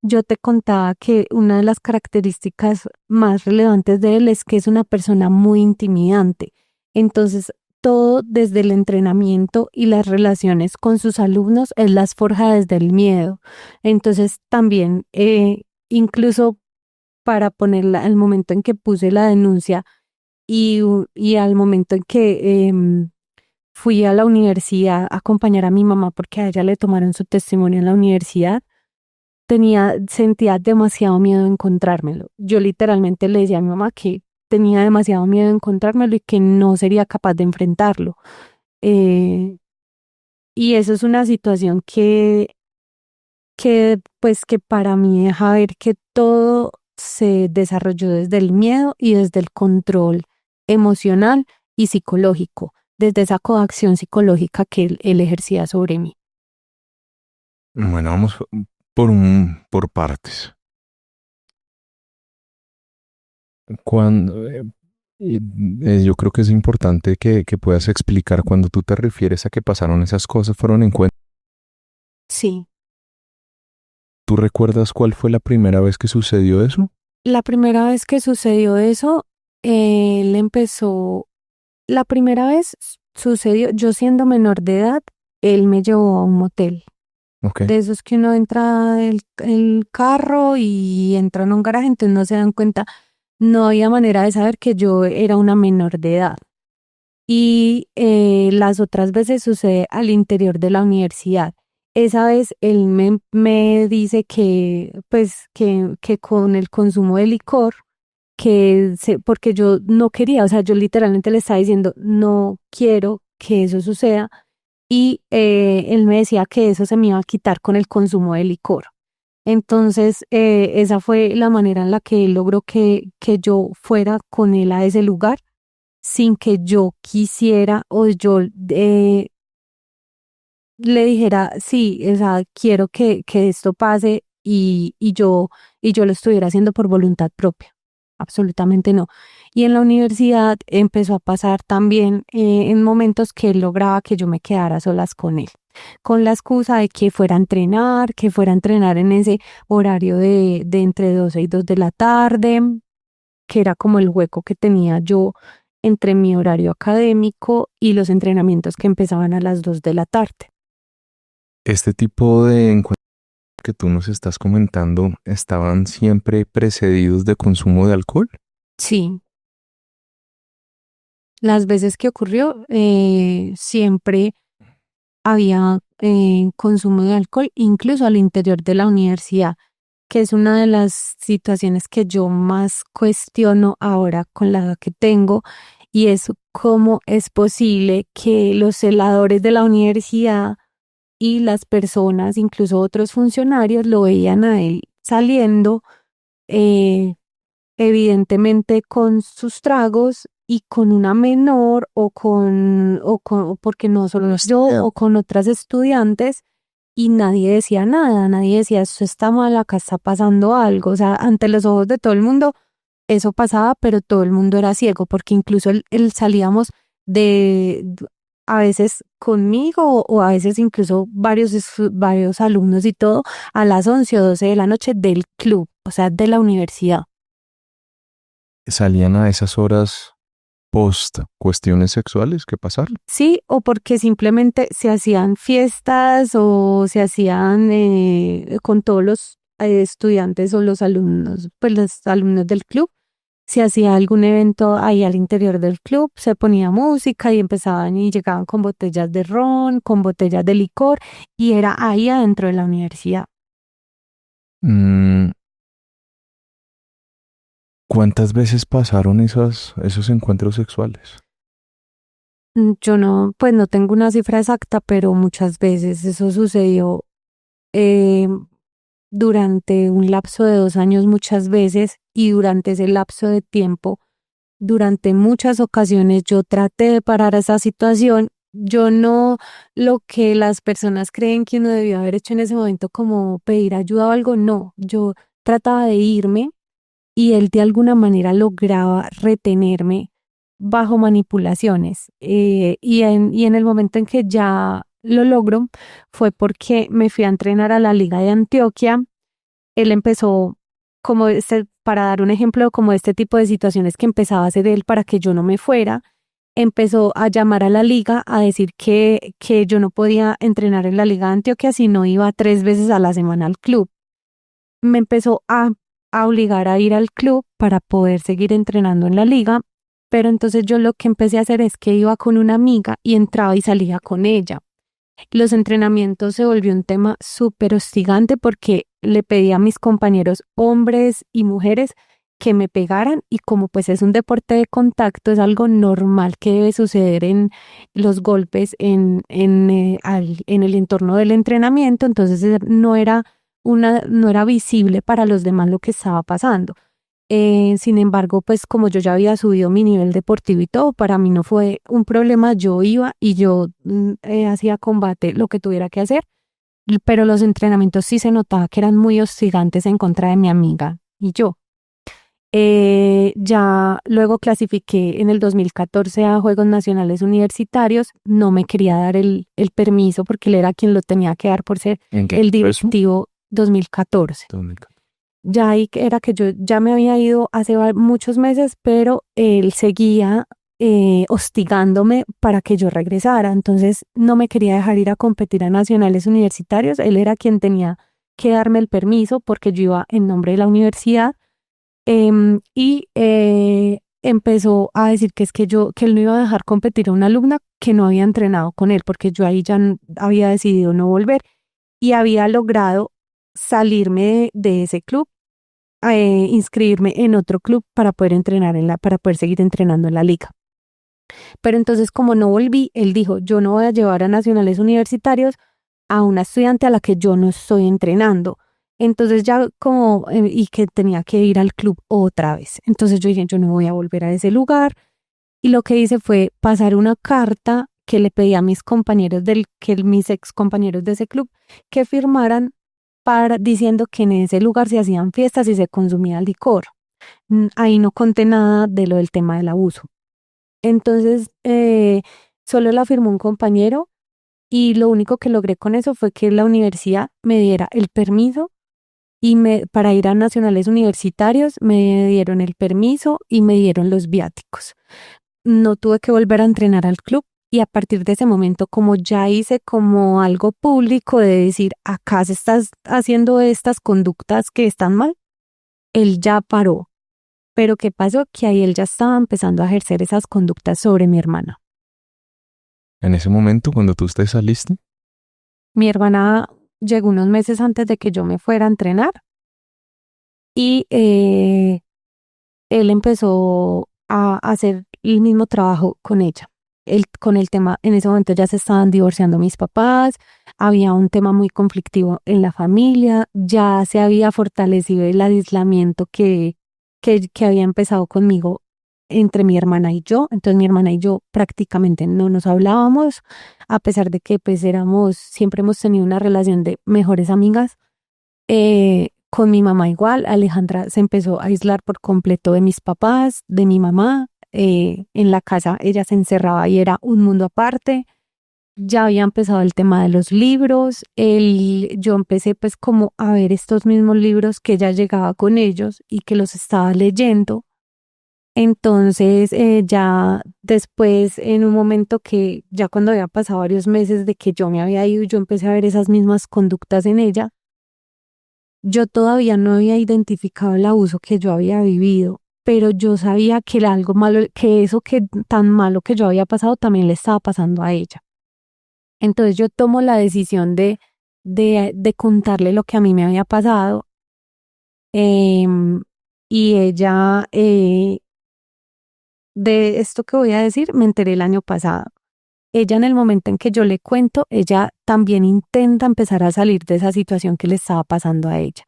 yo te contaba que una de las características más relevantes de él es que es una persona muy intimidante. Entonces, todo desde el entrenamiento y las relaciones con sus alumnos, él las forja desde el miedo. Entonces, también, incluso para ponerla, al momento en que puse la denuncia y al momento en que fui a la universidad a acompañar a mi mamá porque a ella le tomaron su testimonio en la universidad, sentía demasiado miedo de encontrármelo. Yo literalmente le decía a mi mamá que tenía demasiado miedo de encontrármelo y que no sería capaz de enfrentarlo. Eh, y eso es una situación pues que para mí deja ver que todo se desarrolló desde el miedo y desde el control emocional y psicológico, desde esa coacción psicológica que él ejercía sobre mí. Bueno, vamos por partes. Cuando, yo creo que es importante que puedas explicar cuando tú te refieres a que pasaron esas cosas, fueron encuentros. Sí, ¿Tú recuerdas cuál fue la primera vez que sucedió eso? la primera vez que sucedió eso, él empezó, la primera vez sucedió, yo siendo menor de edad, él me llevó a un motel. Ok. De esos que uno entra el carro y entra en un garaje, entonces no se dan cuenta, no había manera de saber que yo era una menor de edad. Y las otras veces sucede al interior de la universidad. Esa vez él me dice que, pues, que con el consumo de licor, porque yo no quería, o sea, yo literalmente le estaba diciendo, no quiero que eso suceda, y él me decía que eso se me iba a quitar con el consumo de licor. Entonces, esa fue la manera en la que él logró que yo fuera con él a ese lugar sin que yo quisiera o yo le dijera, sí, o sea, quiero que esto pase y yo lo estuviera haciendo por voluntad propia. Absolutamente no. Y en la universidad empezó a pasar también en momentos que él lograba que yo me quedara solas con él, con la excusa de que fuera a entrenar en ese horario de entre 12 y 2 de la tarde, que era como el hueco que tenía yo entre mi horario académico y los entrenamientos que empezaban a las 2 de la tarde. Este tipo de encuentros que tú nos estás comentando estaban siempre precedidos de consumo de alcohol. Sí, las veces que ocurrió, siempre había consumo de alcohol, incluso al interior de la universidad, que es una de las situaciones que yo más cuestiono ahora con la edad que tengo, y es cómo es posible que los celadores de la universidad y las personas, incluso otros funcionarios, lo veían a él saliendo, eh, evidentemente con sus tragos y con una menor o porque no solo yo o con otras estudiantes, y nadie decía nada, nadie decía esto está mal, acá está pasando algo, o sea, ante los ojos de todo el mundo eso pasaba, pero todo el mundo era ciego, porque incluso él salíamos de, a veces conmigo o a veces incluso varios alumnos y todo, a las 11 o 12 de la noche del club, o sea, de la universidad. Salían a esas horas post cuestiones sexuales que pasaron. Sí, o porque simplemente se hacían fiestas o se hacían con todos los estudiantes o los alumnos, pues los alumnos del club. Si hacía algún evento ahí al interior del club, se ponía música y empezaban y llegaban con botellas de ron, con botellas de licor, y era ahí adentro de la universidad. Mm, ¿Cuántas veces pasaron esos encuentros sexuales? Yo no, pues no tengo una cifra exacta, pero muchas veces eso sucedió eh, durante un lapso de 2 años, muchas veces, y durante ese lapso de tiempo, durante muchas ocasiones yo traté de parar esa situación. Yo no, lo que las personas creen que uno debió haber hecho en ese momento, como pedir ayuda o algo, no, yo trataba de irme y él de alguna manera lograba retenerme bajo manipulaciones. Y en el momento en que ya lo logro fue porque me fui a entrenar a la Liga de Antioquia. Él empezó para dar un ejemplo, como este tipo de situaciones que empezaba a hacer él para que yo no me fuera, empezó a llamar a la liga a decir que yo no podía entrenar en la Liga de Antioquia si no iba 3 veces a la semana al club. Me empezó a obligar a ir al club para poder seguir entrenando en la liga, pero entonces yo lo que empecé a hacer es que iba con una amiga y entraba y salía con ella. Los entrenamientos se volvió un tema súper hostigante porque le pedí a mis compañeros hombres y mujeres que me pegaran y como pues es un deporte de contacto, es algo normal que debe suceder en los golpes en el entorno del entrenamiento, entonces no era visible para los demás lo que estaba pasando. Sin embargo, pues como yo ya había subido mi nivel deportivo y todo, para mí no fue un problema, yo iba y yo hacía combate, lo que tuviera que hacer, pero los entrenamientos sí se notaba que eran muy hostigantes en contra de mi amiga y yo. Ya luego clasifiqué en el 2014 a Juegos Nacionales Universitarios, no me quería dar el permiso porque él era quien lo tenía que dar por ser ¿En qué? el directivo 2014. 2014. Ya ahí era que yo ya me había ido hace muchos meses, pero él seguía hostigándome para que yo regresara. Entonces no me quería dejar ir a competir a nacionales universitarios. Él era quien tenía que darme el permiso porque yo iba en nombre de la universidad. Empezó a decir que que él no iba a dejar competir a una alumna que no había entrenado con él, porque yo ahí ya había decidido no volver y había logrado salirme de ese club, inscribirme en otro club para poder entrenar para poder seguir entrenando en la liga. Pero entonces, como no volví, él dijo, yo no voy a llevar a nacionales universitarios a una estudiante a la que yo no estoy entrenando. Entonces ya y que tenía que ir al club otra vez. Entonces yo dije, yo no voy a volver a ese lugar. Y lo que hice fue pasar una carta que le pedí a mis compañeros mis ex compañeros de ese club, que firmaran diciendo que en ese lugar se hacían fiestas y se consumía licor. Ahí no conté nada de lo del tema del abuso. Entonces, solo la firmó un compañero y lo único que logré con eso fue que la universidad me diera el permiso para ir a nacionales universitarios, me dieron el permiso y me dieron los viáticos. No tuve que volver a entrenar al club y a partir de ese momento, como ya hice como algo público de decir, acá se estás haciendo estas conductas que están mal, él ya paró. Pero ¿qué pasó? Que ahí él ya estaba empezando a ejercer esas conductas sobre mi hermana. En ese momento, cuando tú te saliste, Mi hermana llegó unos meses antes de que yo me fuera a entrenar y él empezó a hacer el mismo trabajo con ella. Con el tema, en ese momento ya se estaban divorciando mis papás, había un tema muy conflictivo en la familia, ya se había fortalecido el aislamiento que había empezado conmigo entre mi hermana y yo. Entonces mi hermana y yo prácticamente no nos hablábamos, a pesar de que pues siempre hemos tenido una relación de mejores amigas. Con mi mamá igual, Alejandra se empezó a aislar por completo de mis papás, de mi mamá. En la casa ella se encerraba y era un mundo aparte. Ya había empezado el tema de los libros. Yo empecé pues como a ver estos mismos libros que ella llegaba con ellos y que los estaba leyendo. Entonces ya después, en un momento que ya cuando había pasado varios meses de que yo me había ido, yo empecé a ver esas mismas conductas en ella. Yo todavía no había identificado el abuso que yo había vivido, pero yo sabía que era algo malo, que eso que tan malo que yo había pasado también le estaba pasando a ella. Entonces yo tomo la decisión de contarle lo que a mí me había pasado. Y ella, de esto que voy a decir, me enteré el año pasado. Ella, en el momento en que yo le cuento, ella también intenta empezar a salir de esa situación que le estaba pasando a ella.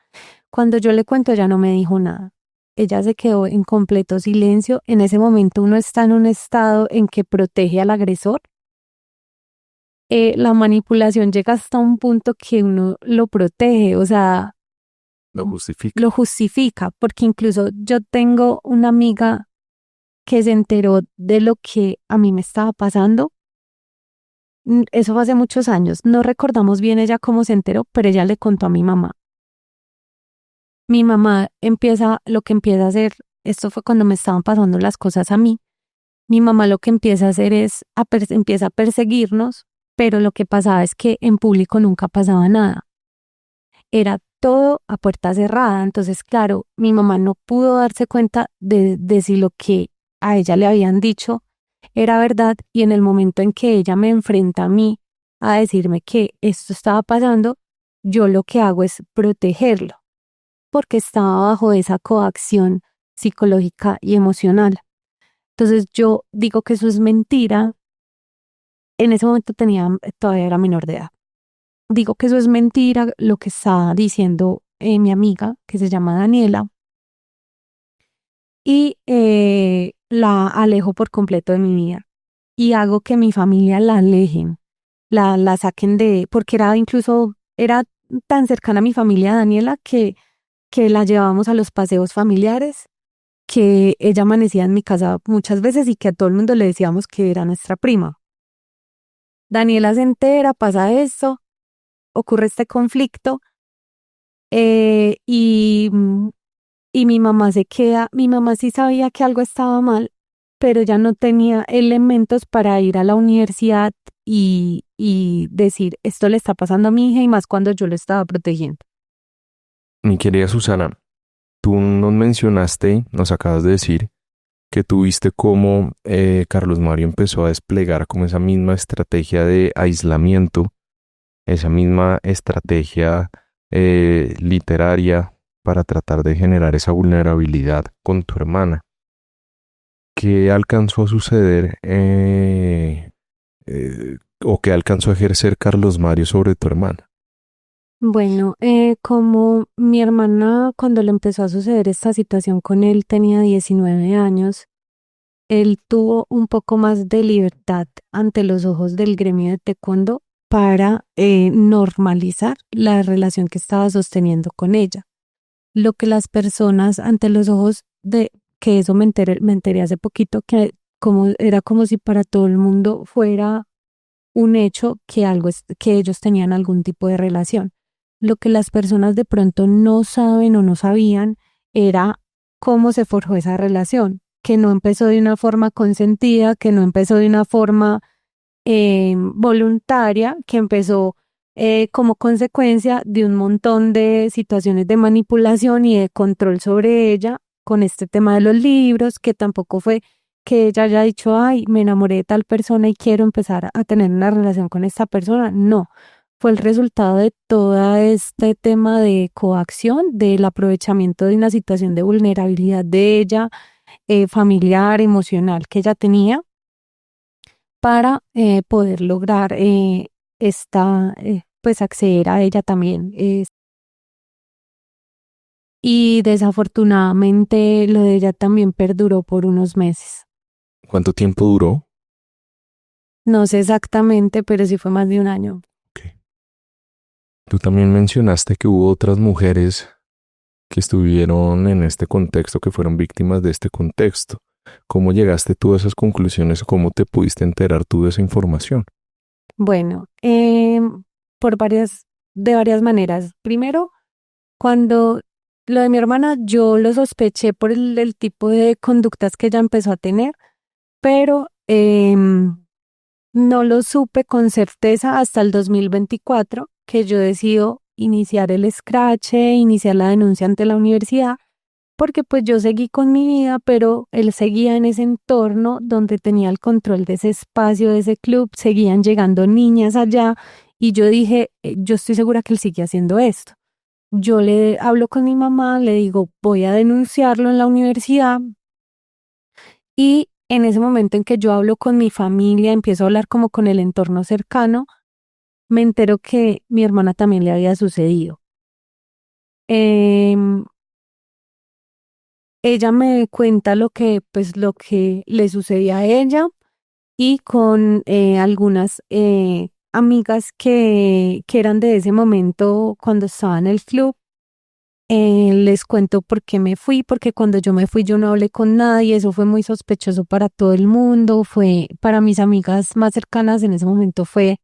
Cuando yo le cuento, ella no me dijo nada. Ella se quedó en completo silencio. En ese momento uno está en un estado en que protege al agresor. La manipulación llega hasta un punto que uno lo protege, o sea, lo justifica, porque incluso yo tengo una amiga que se enteró de lo que a mí me estaba pasando. Eso fue hace muchos años. No recordamos bien ella cómo se enteró, pero ella le contó a mi mamá. Mi mamá lo que empieza a hacer, esto fue cuando me estaban pasando las cosas a mí. Mi mamá lo que empieza a hacer es, empieza a perseguirnos, pero lo que pasaba es que en público nunca pasaba nada. Era todo a puerta cerrada. Entonces, claro, mi mamá no pudo darse cuenta de si lo que a ella le habían dicho era verdad, y en el momento en que ella me enfrenta a mí a decirme que esto estaba pasando, yo lo que hago es protegerlo, porque estaba bajo esa coacción psicológica y emocional. Entonces yo digo que eso es mentira. En ese momento todavía era menor de edad. Digo que eso es mentira lo que está diciendo mi amiga, que se llama Daniela, y la alejo por completo de mi vida. Y hago que mi familia la alejen, la saquen porque era tan cercana a mi familia, Daniela, que la llevábamos a los paseos familiares, que ella amanecía en mi casa muchas veces y que a todo el mundo le decíamos que era nuestra prima. Daniela se entera, pasa eso, ocurre este conflicto, eh, y, mm, y mi mamá mi mamá sí sabía que algo estaba mal, pero ya no tenía elementos para ir a la universidad y decir, esto le está pasando a mi hija y más cuando yo lo estaba protegiendo. Mi querida Susana, tú nos mencionaste, nos acabas de decir que tuviste cómo Carlos Mario empezó a desplegar como esa misma estrategia de aislamiento, esa misma estrategia literaria para tratar de generar esa vulnerabilidad con tu hermana. ¿Qué alcanzó a suceder o qué alcanzó a ejercer Carlos Mario sobre tu hermana? Bueno, como mi hermana, cuando le empezó a suceder esta situación con él, tenía 19 años, él tuvo un poco más de libertad ante los ojos del gremio de taekwondo para normalizar la relación que estaba sosteniendo con ella. Lo que las personas ante los ojos que eso me enteré hace poquito, que era como si para todo el mundo fuera un hecho que ellos tenían algún tipo de relación. Lo que las personas de pronto no saben o no sabían era cómo se forjó esa relación, que no empezó de una forma consentida, que no empezó de una forma voluntaria, que empezó como consecuencia de un montón de situaciones de manipulación y de control sobre ella con este tema de los libros, que tampoco fue que ella haya dicho, ay, me enamoré de tal persona y quiero empezar a tener una relación con esta persona. No, fue el resultado de todo este tema de coacción, del aprovechamiento de una situación de vulnerabilidad de ella, familiar, emocional que ella tenía para poder lograr pues acceder a ella también. Y desafortunadamente lo de ella también perduró por unos meses. ¿Cuánto tiempo duró? No sé exactamente, pero sí fue más de un año. Okay. Tú también mencionaste que hubo otras mujeres que estuvieron en este contexto, que fueron víctimas de este contexto. ¿Cómo llegaste tú a esas conclusiones o cómo te pudiste enterar tú de esa información? Bueno, de varias maneras. Primero, cuando lo de mi hermana, yo lo sospeché por el tipo de conductas que ella empezó a tener, pero no lo supe con certeza hasta el 2024, que yo decido iniciar el escrache, iniciar la denuncia ante la universidad, porque pues yo seguí con mi vida, pero él seguía en ese entorno donde tenía el control de ese espacio, de ese club, seguían llegando niñas allá y yo dije, yo estoy segura que él sigue haciendo esto. Yo le hablo con mi mamá, le digo, voy a denunciarlo en la universidad y en ese momento en que yo hablo con mi familia, empiezo a hablar como con el entorno cercano, me entero que mi hermana también le había sucedido. Em, Ella me cuenta lo que le sucedía a ella y con algunas amigas que eran de ese momento cuando estaba en el club. Les cuento por qué me fui, porque cuando yo me fui yo no hablé con nadie, eso fue muy sospechoso para todo el mundo, fue para mis amigas más cercanas en ese momento fue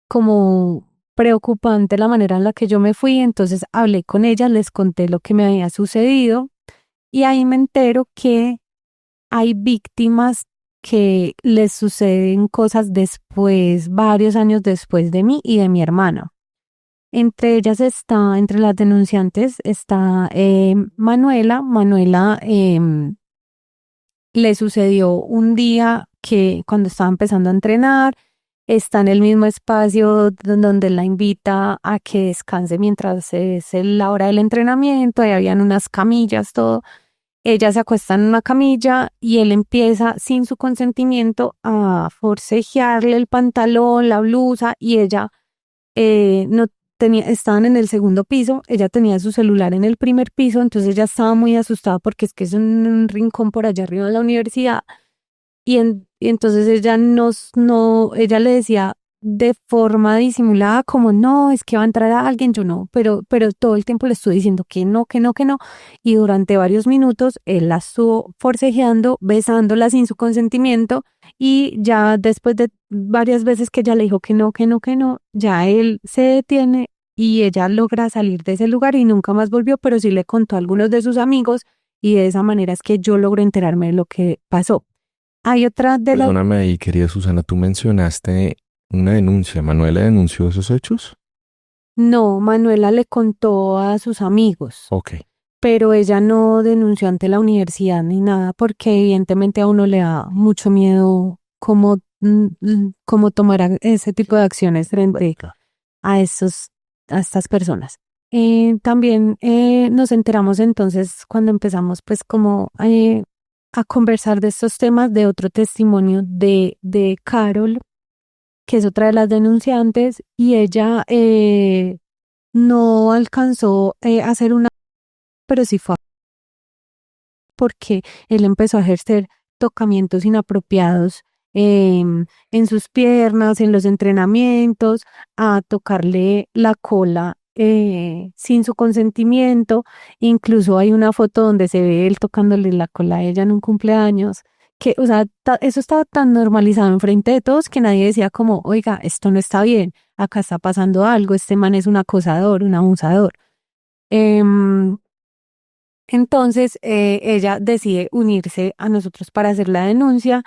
como preocupante la manera en la que yo me fui, entonces hablé con ellas, les conté lo que me había sucedido y ahí me entero que hay víctimas que les suceden cosas después, varios años después de mí y de mi hermana. Entre las denunciantes está Manuela. Manuela le sucedió un día que cuando estaba empezando a entrenar, está en el mismo espacio donde la invita a que descanse mientras es la hora del entrenamiento, ahí habían unas camillas, todo. ella se acuesta en una camilla y él empieza sin su consentimiento a forcejearle el pantalón, la blusa y ella no tenía, estaban en el segundo piso, ella tenía su celular en el primer piso, entonces ella estaba muy asustada porque es que es un rincón por allá arriba de la universidad y entonces ella ella le decía de forma disimulada como no, es que va a entrar alguien, yo no, pero todo el tiempo le estuve diciendo que no, que no, que no y durante varios minutos él la estuvo forcejeando, besándola sin su consentimiento y ya después de varias veces que ella le dijo que no, que no, que no, ya él se detiene y ella logra salir de ese lugar y nunca más volvió, pero sí le contó a algunos de sus amigos y de esa manera es que yo logro enterarme de lo que pasó. Hay otra de las... Perdóname ahí, querida Susana, tú mencionaste una denuncia. ¿Manuela denunció esos hechos? No, Manuela le contó a sus amigos, Ok. pero ella no denunció ante la universidad ni nada porque evidentemente a uno le da mucho miedo cómo tomar ese tipo de acciones frente a estas personas. También nos enteramos entonces cuando empezamos pues como a conversar de estos temas de otro testimonio de Carol, que es otra de las denunciantes, y ella no alcanzó a hacer una, pero sí fue porque él empezó a ejercer tocamientos inapropiados en sus piernas, en los entrenamientos, a tocarle la cola sin su consentimiento. Incluso hay una foto donde se ve él tocándole la cola a ella en un cumpleaños. Que, o sea, eso estaba tan normalizado enfrente de todos que nadie decía como, oiga, esto no está bien, acá está pasando algo, este man es un acosador, un abusador. Em, entonces, ella decide unirse a nosotros para hacer la denuncia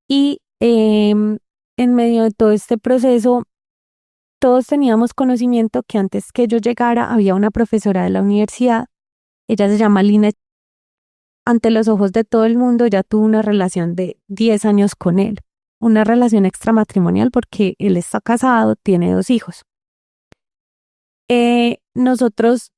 y en medio de todo este proceso, todos teníamos conocimiento que antes que yo llegara había una profesora de la universidad, ella se llama Lina, ante los ojos de todo el mundo, ella tuvo una relación de 10 años con él, una relación extramatrimonial porque él está casado, tiene 2 hijos. Nosotros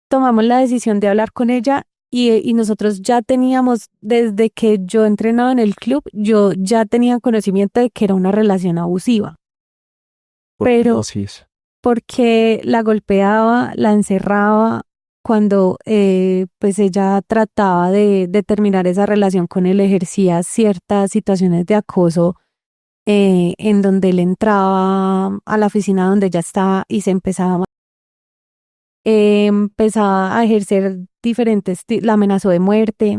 tomamos la decisión de hablar con ella y nosotros ya teníamos, desde que yo entrenaba en el club, yo ya tenía conocimiento de que era una relación abusiva, pero Así es. porque la golpeaba, la encerraba cuando pues ella trataba de terminar esa relación con él, ejercía ciertas situaciones de acoso en donde él entraba a la oficina donde ella estaba y se empezaba a ejercer la amenazó de muerte.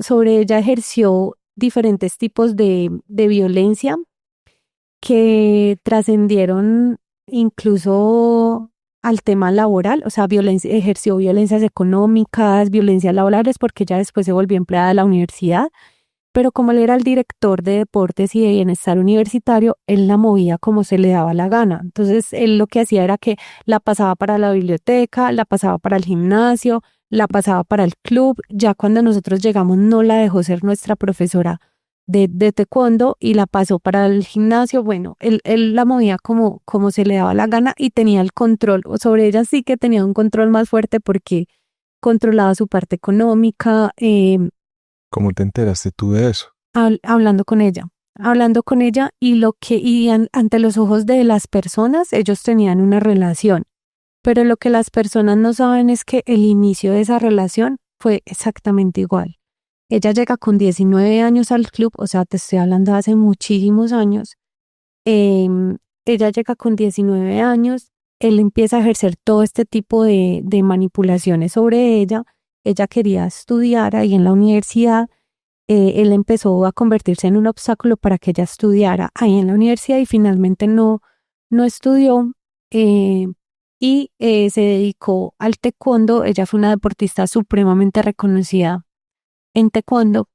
Sobre ella ejerció diferentes tipos de violencia que trascendieron incluso al tema laboral, o sea, ejerció violencias económicas, violencias laborales, porque ella después se volvió empleada de la universidad, pero como él era el director de deportes y de bienestar universitario, él la movía como se le daba la gana. Entonces, él lo que hacía era que la pasaba para la biblioteca, la pasaba para el gimnasio, la pasaba para el club. Ya cuando nosotros llegamos, no la dejó ser nuestra profesora de taekwondo y la pasó para el gimnasio. Bueno, él la movía como se le daba la gana y tenía el control. O sobre ella sí que tenía un control más fuerte porque controlaba su parte económica, ¿Cómo te enteraste tú de eso? hablando con ella y ante los ojos de las personas, ellos tenían una relación, pero lo que las personas no saben es que el inicio de esa relación fue exactamente igual. Ella llega con 19 años al club, o sea, te estoy hablando de hace muchísimos años. Ella llega con 19 años, él empieza a ejercer todo este tipo de manipulaciones sobre ella. Ella quería estudiar ahí en la universidad. Él empezó a convertirse en un obstáculo para que ella estudiara ahí en la universidad y finalmente no estudió y se dedicó al taekwondo. Ella fue una deportista supremamente reconocida en taekwondo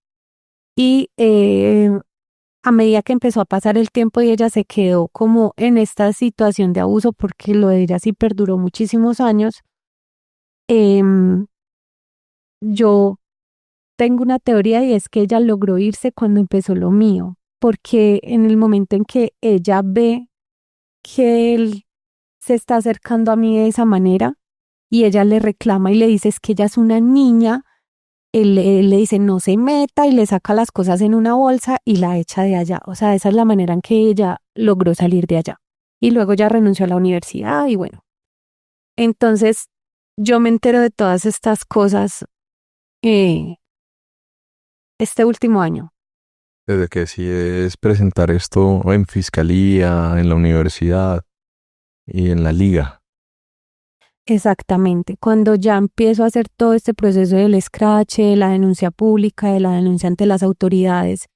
y a medida que empezó a pasar el tiempo y ella se quedó como en esta situación de abuso porque lo de ella sí perduró muchísimos años, em, yo tengo una teoría y es que ella logró irse cuando empezó lo mío, porque en el momento en que ella ve que él se está acercando a mí de esa manera, y ella le reclama y le dice es que ella es una niña. Él le dice no se meta y le saca las cosas en una bolsa y la echa de allá. O sea, esa es la manera en que ella logró salir de allá. Y luego ya renunció a la universidad y bueno. Entonces yo me entero de todas estas cosas eh, este último año. Desde que decides presentar esto en fiscalía, en la universidad y en la liga. Exactamente. Cuando ya empiezo a hacer todo este proceso del escrache, de la denuncia pública, de la denuncia ante las autoridades,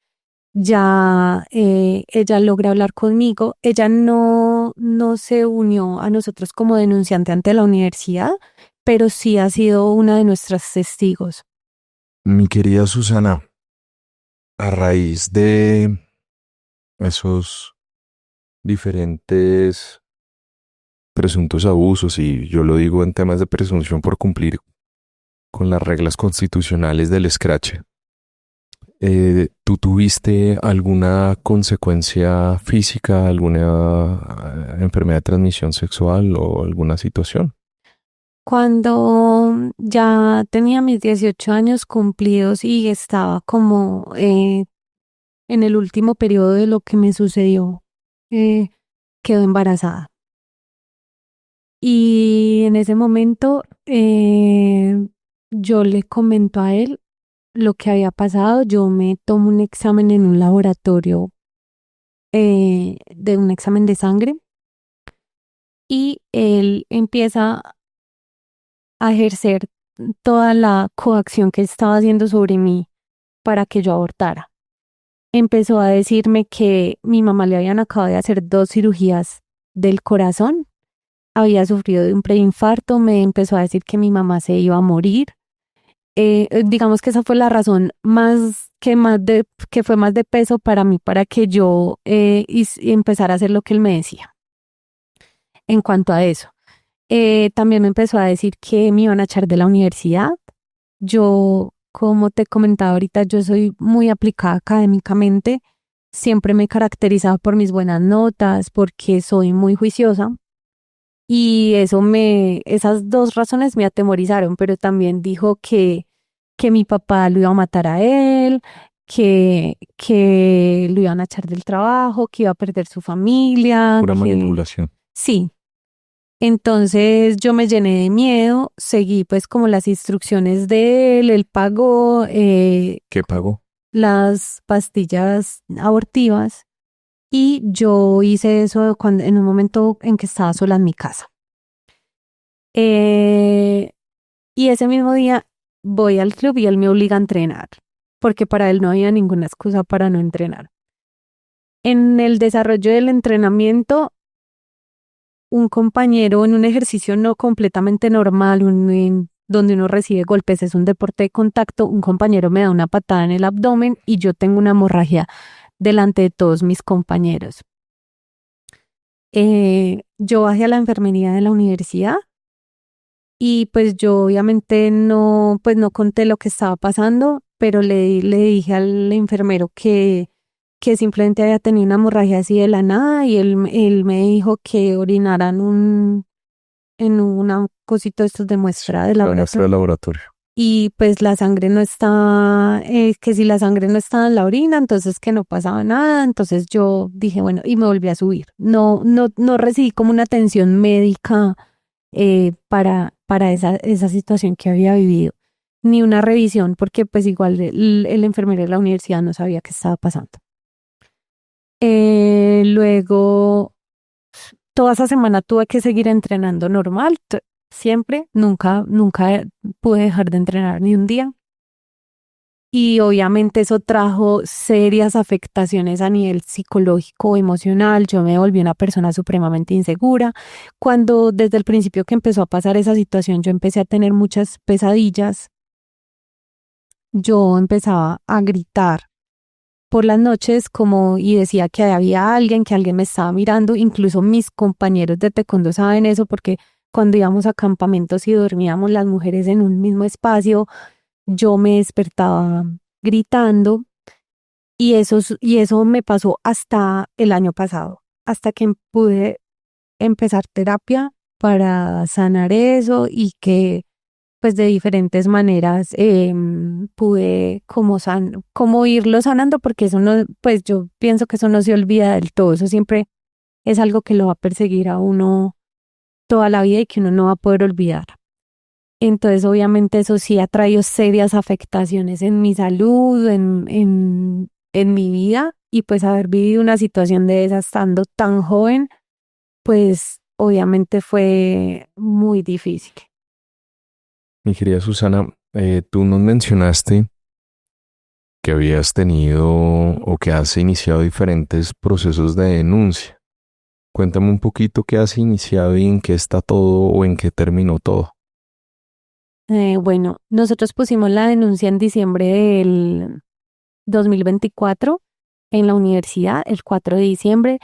ya ella logra hablar conmigo. Ella no se unió a nosotros como denunciante ante la universidad, pero sí ha sido una de nuestras testigos. Mi querida Susana, a raíz de esos diferentes presuntos abusos, y yo lo digo en temas de presunción por cumplir con las reglas constitucionales del escrache, ¿tú tuviste alguna consecuencia física, alguna enfermedad de transmisión sexual o alguna situación? Cuando ya tenía mis 18 años cumplidos y estaba como en el último periodo de lo que me sucedió, eh, quedó embarazada. Y en ese momento yo le comento a él lo que había pasado. Yo me tomo un examen en un laboratorio de un examen de sangre y él empieza a ejercer toda la coacción que estaba haciendo sobre mí para que yo abortara. Empezó a decirme que mi mamá le habían acabado de hacer 2 cirugías del corazón, había sufrido de un preinfarto, me empezó a decir que mi mamá se iba a morir. Digamos que esa fue la razón que fue más de peso para mí, para que yo empezara a hacer lo que él me decía. En cuanto a eso, también me empezó a decir que me iban a echar de la universidad. Yo, como te comentaba ahorita, yo soy muy aplicada académicamente. Siempre me he caracterizado por mis buenas notas, porque soy muy juiciosa. Y esas 2 razones me atemorizaron, pero también dijo que mi papá lo iba a matar a él, que lo iban a echar del trabajo, que iba a perder su familia, Pura que manipulación. sí. Entonces yo me llené de miedo, seguí pues como las instrucciones de él pagó ¿Qué pagó? las pastillas abortivas y yo hice eso en un momento en que estaba sola en mi casa. Eh, y ese mismo día voy al club y él me obliga a entrenar, porque para él no había ninguna excusa para no entrenar. En el desarrollo del entrenamiento, un compañero en un ejercicio no completamente normal, donde uno recibe golpes, es un deporte de contacto, un compañero me da una patada en el abdomen y yo tengo una hemorragia delante de todos mis compañeros. Yo bajé a la enfermería de la universidad y pues yo obviamente pues no conté lo que estaba pasando, pero le dije al enfermero que simplemente había tenido una hemorragia así de la nada y él me dijo que orinaran en una cosita de estos de muestra de La muestra laboratorio. de laboratorio. Y pues la sangre no estaba, que si la sangre no estaba en la orina, entonces que no pasaba nada. Entonces yo dije, bueno, y me volví a subir. No recibí como una atención médica para esa situación que había vivido, ni una revisión, porque pues igual el enfermero de la universidad no sabía qué estaba pasando. Luego, toda esa semana tuve que seguir entrenando normal, siempre, nunca pude dejar de entrenar ni un día. Y obviamente eso trajo serias afectaciones a nivel psicológico, emocional. Yo me volví una persona supremamente insegura. Cuando desde el principio que empezó a pasar esa situación, yo empecé a tener muchas pesadillas. Yo empezaba a gritar por las noches y decía que había alguien, que alguien me estaba mirando. Incluso mis compañeros de taekwondo saben eso porque cuando íbamos a campamentos y dormíamos las mujeres en un mismo espacio, yo me despertaba gritando y eso me pasó hasta el año pasado, hasta que pude empezar terapia para sanar eso y que pues de diferentes maneras pude como irlo sanando, porque eso no, pues yo pienso que eso no se olvida del todo, eso siempre es algo que lo va a perseguir a uno toda la vida y que uno no va a poder olvidar. Entonces, obviamente, eso sí ha traído serias afectaciones en mi salud, en mi vida, y pues haber vivido una situación de esa estando tan joven, pues obviamente fue muy difícil. Mi querida Susana, tú nos mencionaste que habías tenido o que has iniciado diferentes procesos de denuncia. Cuéntame un poquito qué has iniciado y en qué está todo o en qué terminó todo. Bueno, nosotros pusimos la denuncia en diciembre del 2024 en la universidad, el 4 de diciembre,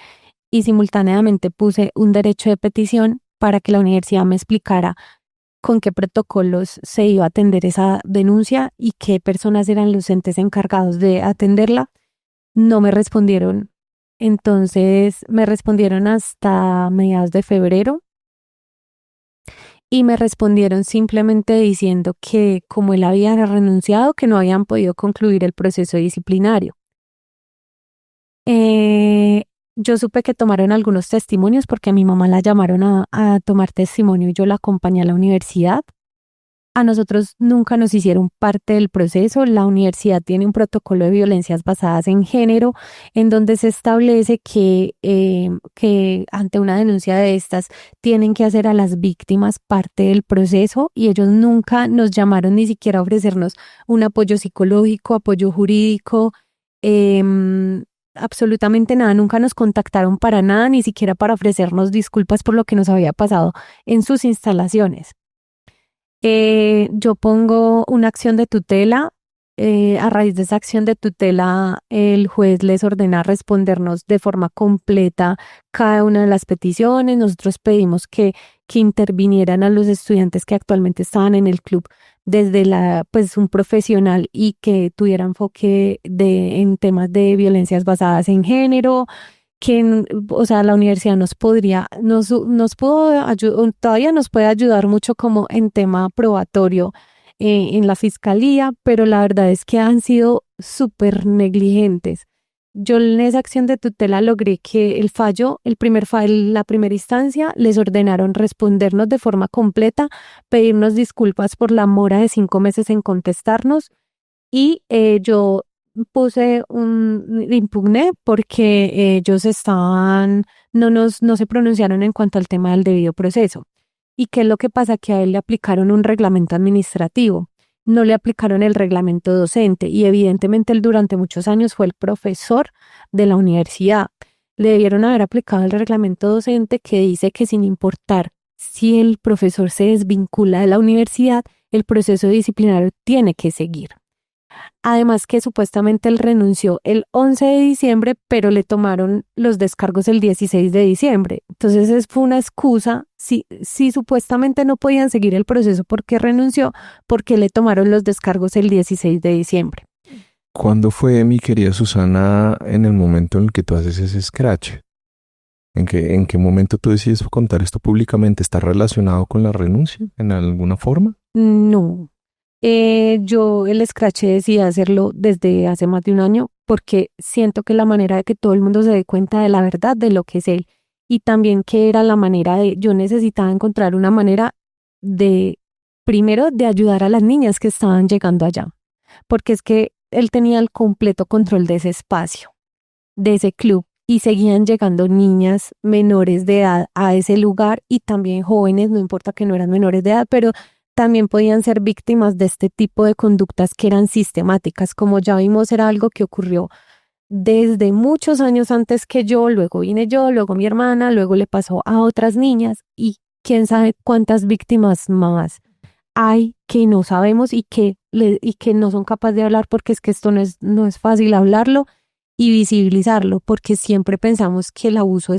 y simultáneamente puse un derecho de petición para que la universidad me explicara con qué protocolos se iba a atender esa denuncia y qué personas eran los entes encargados de atenderla. No me respondieron. Entonces me respondieron hasta mediados de febrero y me respondieron simplemente diciendo que como él había renunciado, que no habían podido concluir el proceso disciplinario. Eh, yo supe que tomaron algunos testimonios porque a mi mamá la llamaron a tomar testimonio y yo la acompañé a la universidad. A nosotros nunca nos hicieron parte del proceso. La universidad tiene un protocolo de violencias basadas en género en donde se establece que ante una denuncia de estas tienen que hacer a las víctimas parte del proceso y ellos nunca nos llamaron ni siquiera a ofrecernos un apoyo psicológico, apoyo jurídico, absolutamente nada. Nunca nos contactaron para nada, ni siquiera para ofrecernos disculpas por lo que nos había pasado en sus instalaciones. Yo pongo una acción de tutela. A raíz de esa acción de tutela, el juez les ordena respondernos de forma completa cada una de las peticiones. Nosotros pedimos que intervinieran a los estudiantes que actualmente estaban en el club desde pues un profesional y que tuviera enfoque en temas de violencias basadas en género, o sea, la universidad nos pudo todavía nos puede ayudar mucho como en tema probatorio en la fiscalía, pero la verdad es que han sido súper negligentes. Yo en esa acción de tutela logré que la primera instancia, les ordenaron respondernos de forma completa, pedirnos disculpas por la mora de 5 meses en contestarnos y yo impugné porque ellos no se pronunciaron en cuanto al tema del debido proceso. ¿Y qué es lo que pasa? Que a él le aplicaron un reglamento administrativo, no le aplicaron el reglamento docente y evidentemente él durante muchos años fue el profesor de la universidad. Le debieron haber aplicado el reglamento docente que dice que sin importar si el profesor se desvincula de la universidad, el proceso disciplinario tiene que seguir. Además que supuestamente él renunció el 11 de diciembre, pero le tomaron los descargos el 16 de diciembre. Entonces fue una excusa. Si supuestamente no podían seguir el proceso porque renunció, porque le tomaron los descargos el 16 de diciembre. ¿Cuándo fue, mi querida Susana, en el momento en el que tú haces ese scratch? ¿En qué momento tú decides contar esto públicamente? ¿Está relacionado con la renuncia en alguna forma? No. Yo el Scratch decidí hacerlo desde hace más de un año porque siento que la manera de que todo el mundo se dé cuenta de la verdad de lo que es él y también que era la manera yo necesitaba encontrar una manera primero de ayudar a las niñas que estaban llegando allá, porque es que él tenía el completo control de ese espacio, de ese club y seguían llegando niñas menores de edad a ese lugar y también jóvenes, no importa que no eran menores de edad, pero también podían ser víctimas de este tipo de conductas que eran sistemáticas. Como ya vimos, era algo que ocurrió desde muchos años antes que yo, luego vine yo, luego mi hermana, luego le pasó a otras niñas y quién sabe cuántas víctimas más hay que no sabemos y que no son capaces de hablar porque es que esto no es fácil hablarlo y visibilizarlo porque siempre pensamos que el abuso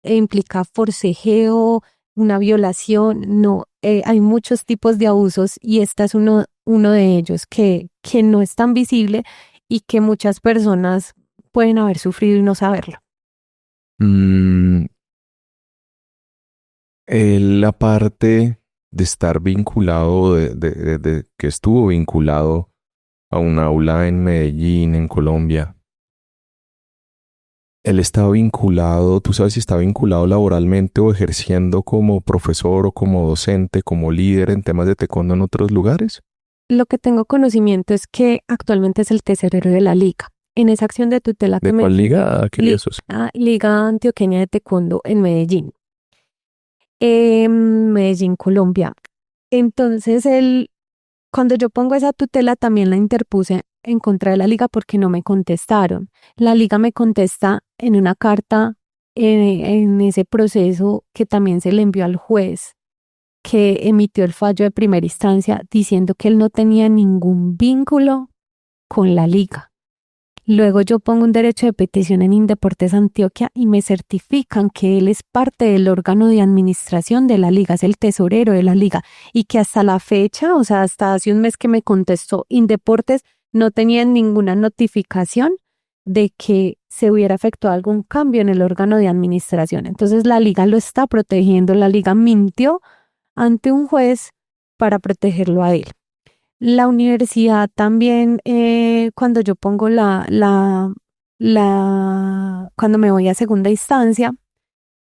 implica forcejeo, una violación. No, hay muchos tipos de abusos y este es uno de ellos que no es tan visible y que muchas personas pueden haber sufrido y no saberlo. La parte de estar vinculado, de que estuvo vinculado a un aula en Medellín, en Colombia, él estaba vinculado, tú sabes si está vinculado laboralmente o ejerciendo como profesor o como docente, como líder en temas de taekwondo en otros lugares. Lo que tengo conocimiento es que actualmente es el tesorero de la liga. En esa acción de tutela que ¿De me... cuál liga quería eso? Liga Antioqueña de Taekwondo en Medellín. Medellín, Colombia. Entonces, cuando yo pongo esa tutela, también la interpuse en contra de la liga porque no me contestaron. La liga me contesta en una carta en ese proceso que también se le envió al juez que emitió el fallo de primera instancia diciendo que él no tenía ningún vínculo con la liga. Luego yo pongo un derecho de petición en Indeportes Antioquia y me certifican que él es parte del órgano de administración de la liga, es el tesorero de la liga y que hasta la fecha, o sea, hasta hace un mes que me contestó Indeportes, no tenía ninguna notificación de que se hubiera efectuado algún cambio en el órgano de administración. Entonces la liga lo está protegiendo, la liga mintió ante un juez para protegerlo a él. La universidad también, cuando yo pongo cuando me voy a segunda instancia,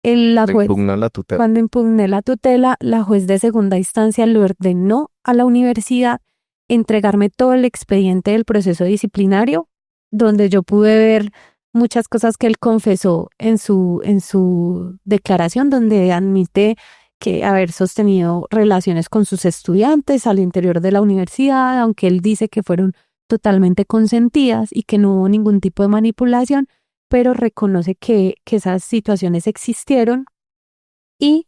la juez, Impugna la tutela. cuando impugné la tutela, la juez de segunda instancia le ordenó a la universidad entregarme todo el expediente del proceso disciplinario, donde yo pude ver muchas cosas que él confesó en su declaración, donde admite que haber sostenido relaciones con sus estudiantes al interior de la universidad, aunque él dice que fueron totalmente consentidas y que no hubo ningún tipo de manipulación, pero reconoce que esas situaciones existieron y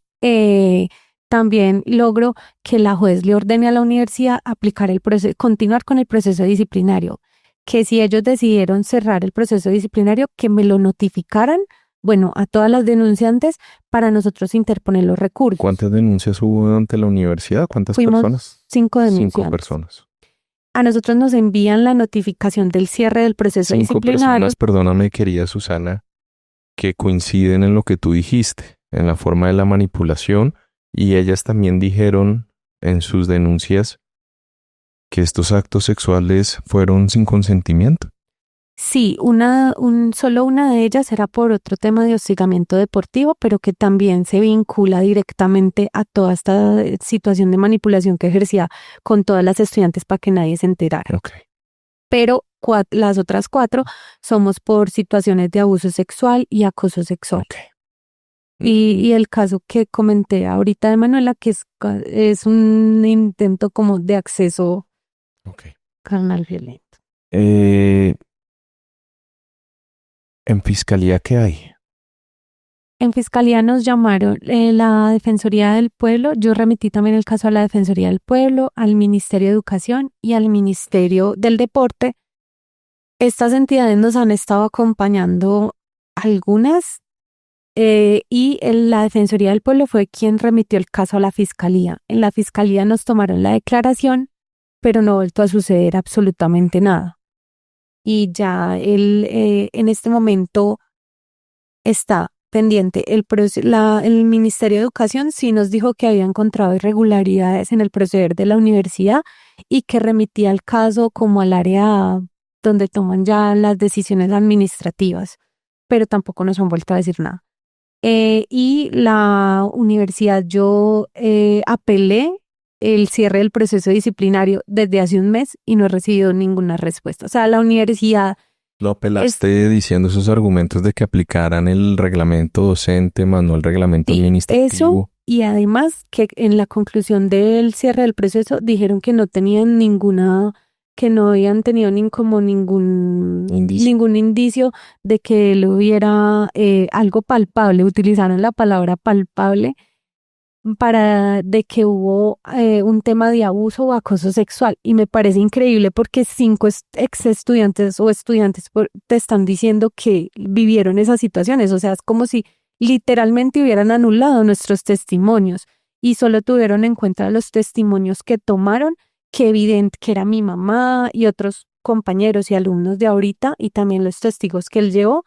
también logro que la juez le ordene a la universidad aplicar el proceso, continuar con el proceso disciplinario, que si ellos decidieron cerrar el proceso disciplinario, que me lo notificaran, bueno, a todas las denunciantes para nosotros interponer los recursos. ¿Cuántas denuncias hubo ante la universidad? ¿Cuántas Fuimos personas? 5 denunciantes. 5 personas. A nosotros nos envían la notificación del cierre del proceso 5 disciplinario. personas, perdóname, querida Susana, que coinciden en lo que tú dijiste, en la forma de la manipulación, y ellas también dijeron en sus denuncias que estos actos sexuales fueron sin consentimiento. Sí, solo una de ellas era por otro tema de hostigamiento deportivo, pero que también se vincula directamente a toda esta situación de manipulación que ejercía con todas las estudiantes para que nadie se enterara. Okay. Pero las otras 4 somos por situaciones de abuso sexual y acoso sexual. Okay. Y el caso que comenté ahorita de Manuela, que es un intento como de acceso carnal violento. ¿En fiscalía qué hay? En fiscalía nos llamaron la Defensoría del Pueblo. Yo remití también el caso a la Defensoría del Pueblo, al Ministerio de Educación y al Ministerio del Deporte. Estas entidades nos han estado acompañando algunas y la Defensoría del Pueblo fue quien remitió el caso a la Fiscalía. En la Fiscalía nos tomaron la declaración, pero no ha vuelto a suceder absolutamente nada. Y ya en este momento está pendiente. El Ministerio de Educación sí nos dijo que había encontrado irregularidades en el proceder de la universidad y que remitía el caso como al área donde toman ya las decisiones administrativas, pero tampoco nos han vuelto a decir nada. Y la universidad, yo apelé el cierre del proceso disciplinario desde hace un mes y no he recibido ninguna respuesta. O sea, la universidad... Lo apelaste diciendo esos argumentos de que aplicaran el reglamento docente más no el reglamento administrativo. Eso, y además que en la conclusión del cierre del proceso dijeron que no tenían que no habían tenido ningún indicio de que él hubiera algo palpable. Utilizaron la palabra palpable de que hubo un tema de abuso o acoso sexual. Y me parece increíble porque 5 ex estudiantes o estudiantes te están diciendo que vivieron esas situaciones. O sea, es como si literalmente hubieran anulado nuestros testimonios y solo tuvieron en cuenta los testimonios que tomaron, que evidente que era mi mamá y otros compañeros y alumnos de ahorita y también los testigos que él llevó,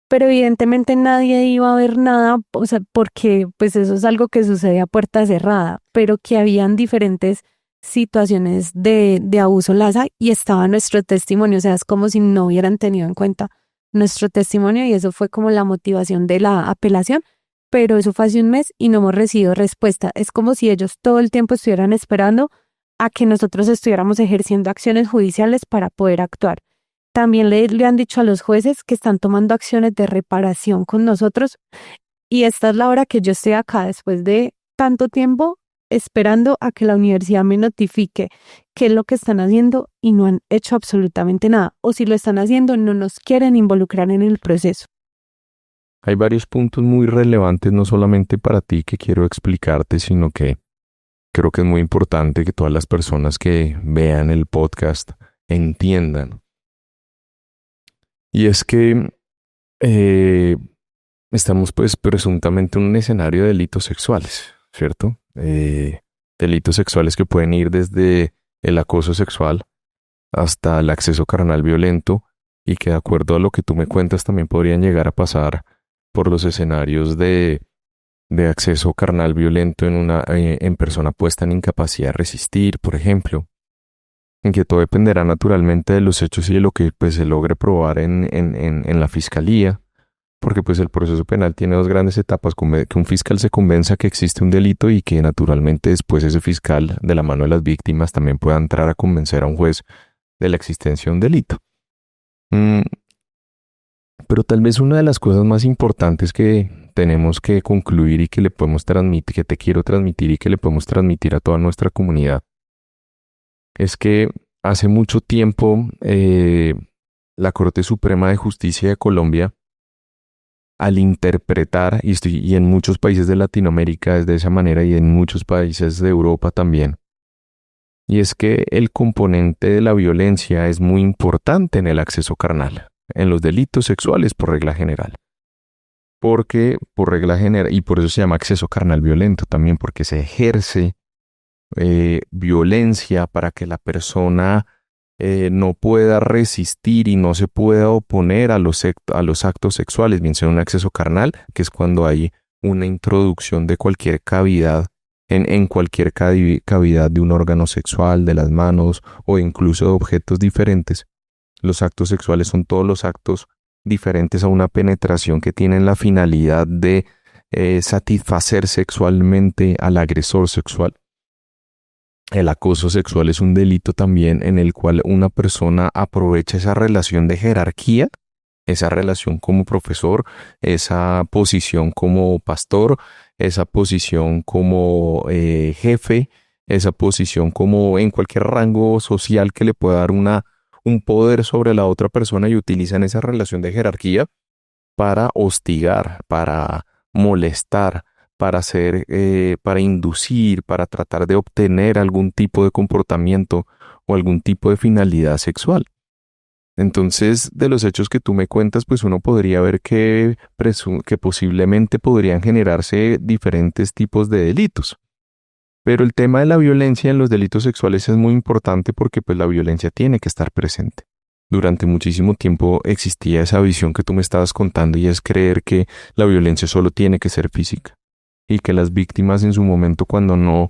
pero evidentemente nadie iba a ver nada, o sea, porque pues eso es algo que sucede a puerta cerrada, pero que habían diferentes situaciones de abuso Lasa y estaba nuestro testimonio, o sea, es como si no hubieran tenido en cuenta nuestro testimonio y eso fue como la motivación de la apelación, pero eso fue hace un mes y no hemos recibido respuesta. Es como si ellos todo el tiempo estuvieran esperando a que nosotros estuviéramos ejerciendo acciones judiciales para poder actuar. También le han dicho a los jueces que están tomando acciones de reparación con nosotros y esta es la hora que yo estoy acá después de tanto tiempo esperando a que la universidad me notifique qué es lo que están haciendo y no han hecho absolutamente nada. O si lo están haciendo, no nos quieren involucrar en el proceso. Hay varios puntos muy relevantes, no solamente para ti que quiero explicarte, sino que creo que es muy importante que todas las personas que vean el podcast entiendan. Y es que estamos pues presuntamente en un escenario de delitos sexuales, ¿cierto? Delitos sexuales que pueden ir desde el acoso sexual hasta el acceso carnal violento y que de acuerdo a lo que tú me cuentas también podrían llegar a pasar por los escenarios de acceso carnal violento en persona puesta en incapacidad de resistir, por ejemplo, en que todo dependerá naturalmente de los hechos y de lo que pues, se logre probar en la fiscalía, porque pues el proceso penal tiene dos grandes etapas, que un fiscal se convenza que existe un delito y que naturalmente después ese fiscal, de la mano de las víctimas, también pueda entrar a convencer a un juez de la existencia de un delito. Pero tal vez una de las cosas más importantes que tenemos que concluir y que le podemos transmitir, que te quiero transmitir y que le podemos transmitir a toda nuestra comunidad, es que hace mucho tiempo la Corte Suprema de Justicia de Colombia, al interpretar, y en muchos países de Latinoamérica es de esa manera y en muchos países de Europa también, y es que el componente de la violencia es muy importante en el acceso carnal, en los delitos sexuales por regla general. Porque por regla general, y por eso se llama acceso carnal violento también, porque se ejerce violencia para que la persona no pueda resistir y no se pueda oponer a los actos sexuales, bien sea un acceso carnal, que es cuando hay una introducción de cualquier cavidad, en cualquier cavidad de un órgano sexual, de las manos o incluso de objetos diferentes. Los actos sexuales son todos los actos diferentes a una penetración que tienen la finalidad de satisfacer sexualmente al agresor sexual. El acoso sexual es un delito también en el cual una persona aprovecha esa relación de jerarquía, esa relación como profesor, esa posición como pastor, esa posición como jefe, esa posición como en cualquier rango social que le pueda dar un poder sobre la otra persona y utilizan esa relación de jerarquía para hostigar, para molestar, para inducir, para tratar de obtener algún tipo de comportamiento o algún tipo de finalidad sexual. Entonces, de los hechos que tú me cuentas, pues uno podría ver que posiblemente podrían generarse diferentes tipos de delitos. Pero el tema de la violencia en los delitos sexuales es muy importante porque pues la violencia tiene que estar presente. Durante muchísimo tiempo existía esa visión que tú me estabas contando y es creer que la violencia solo tiene que ser física y que las víctimas en su momento cuando no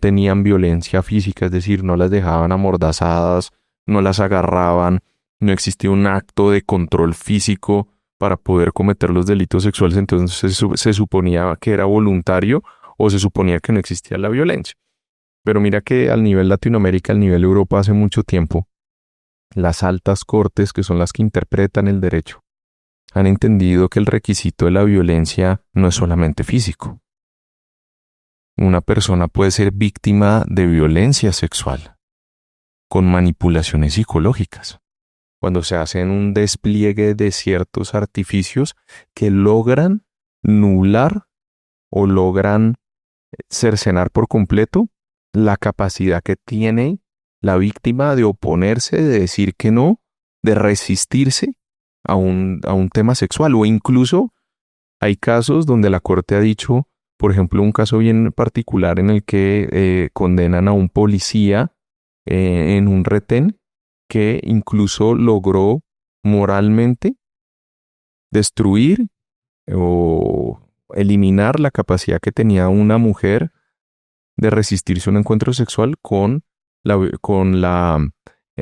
tenían violencia física, es decir, no las dejaban amordazadas, no las agarraban, no existía un acto de control físico para poder cometer los delitos sexuales, entonces se suponía que era voluntario o se suponía que no existía la violencia. Pero mira que al nivel Latinoamérica, al nivel Europa hace mucho tiempo, las altas cortes, que son las que interpretan el derecho, han entendido que el requisito de la violencia no es solamente físico. Una persona puede ser víctima de violencia sexual con manipulaciones psicológicas, cuando se hacen un despliegue de ciertos artificios que logran nublar o logran cercenar por completo la capacidad que tiene la víctima de oponerse, de decir que no, de resistirse a un tema sexual. O incluso hay casos donde la corte ha dicho, por ejemplo, un caso bien particular en el que condenan a un policía en un retén que incluso logró moralmente destruir o eliminar la capacidad que tenía una mujer de resistirse a un encuentro sexual con la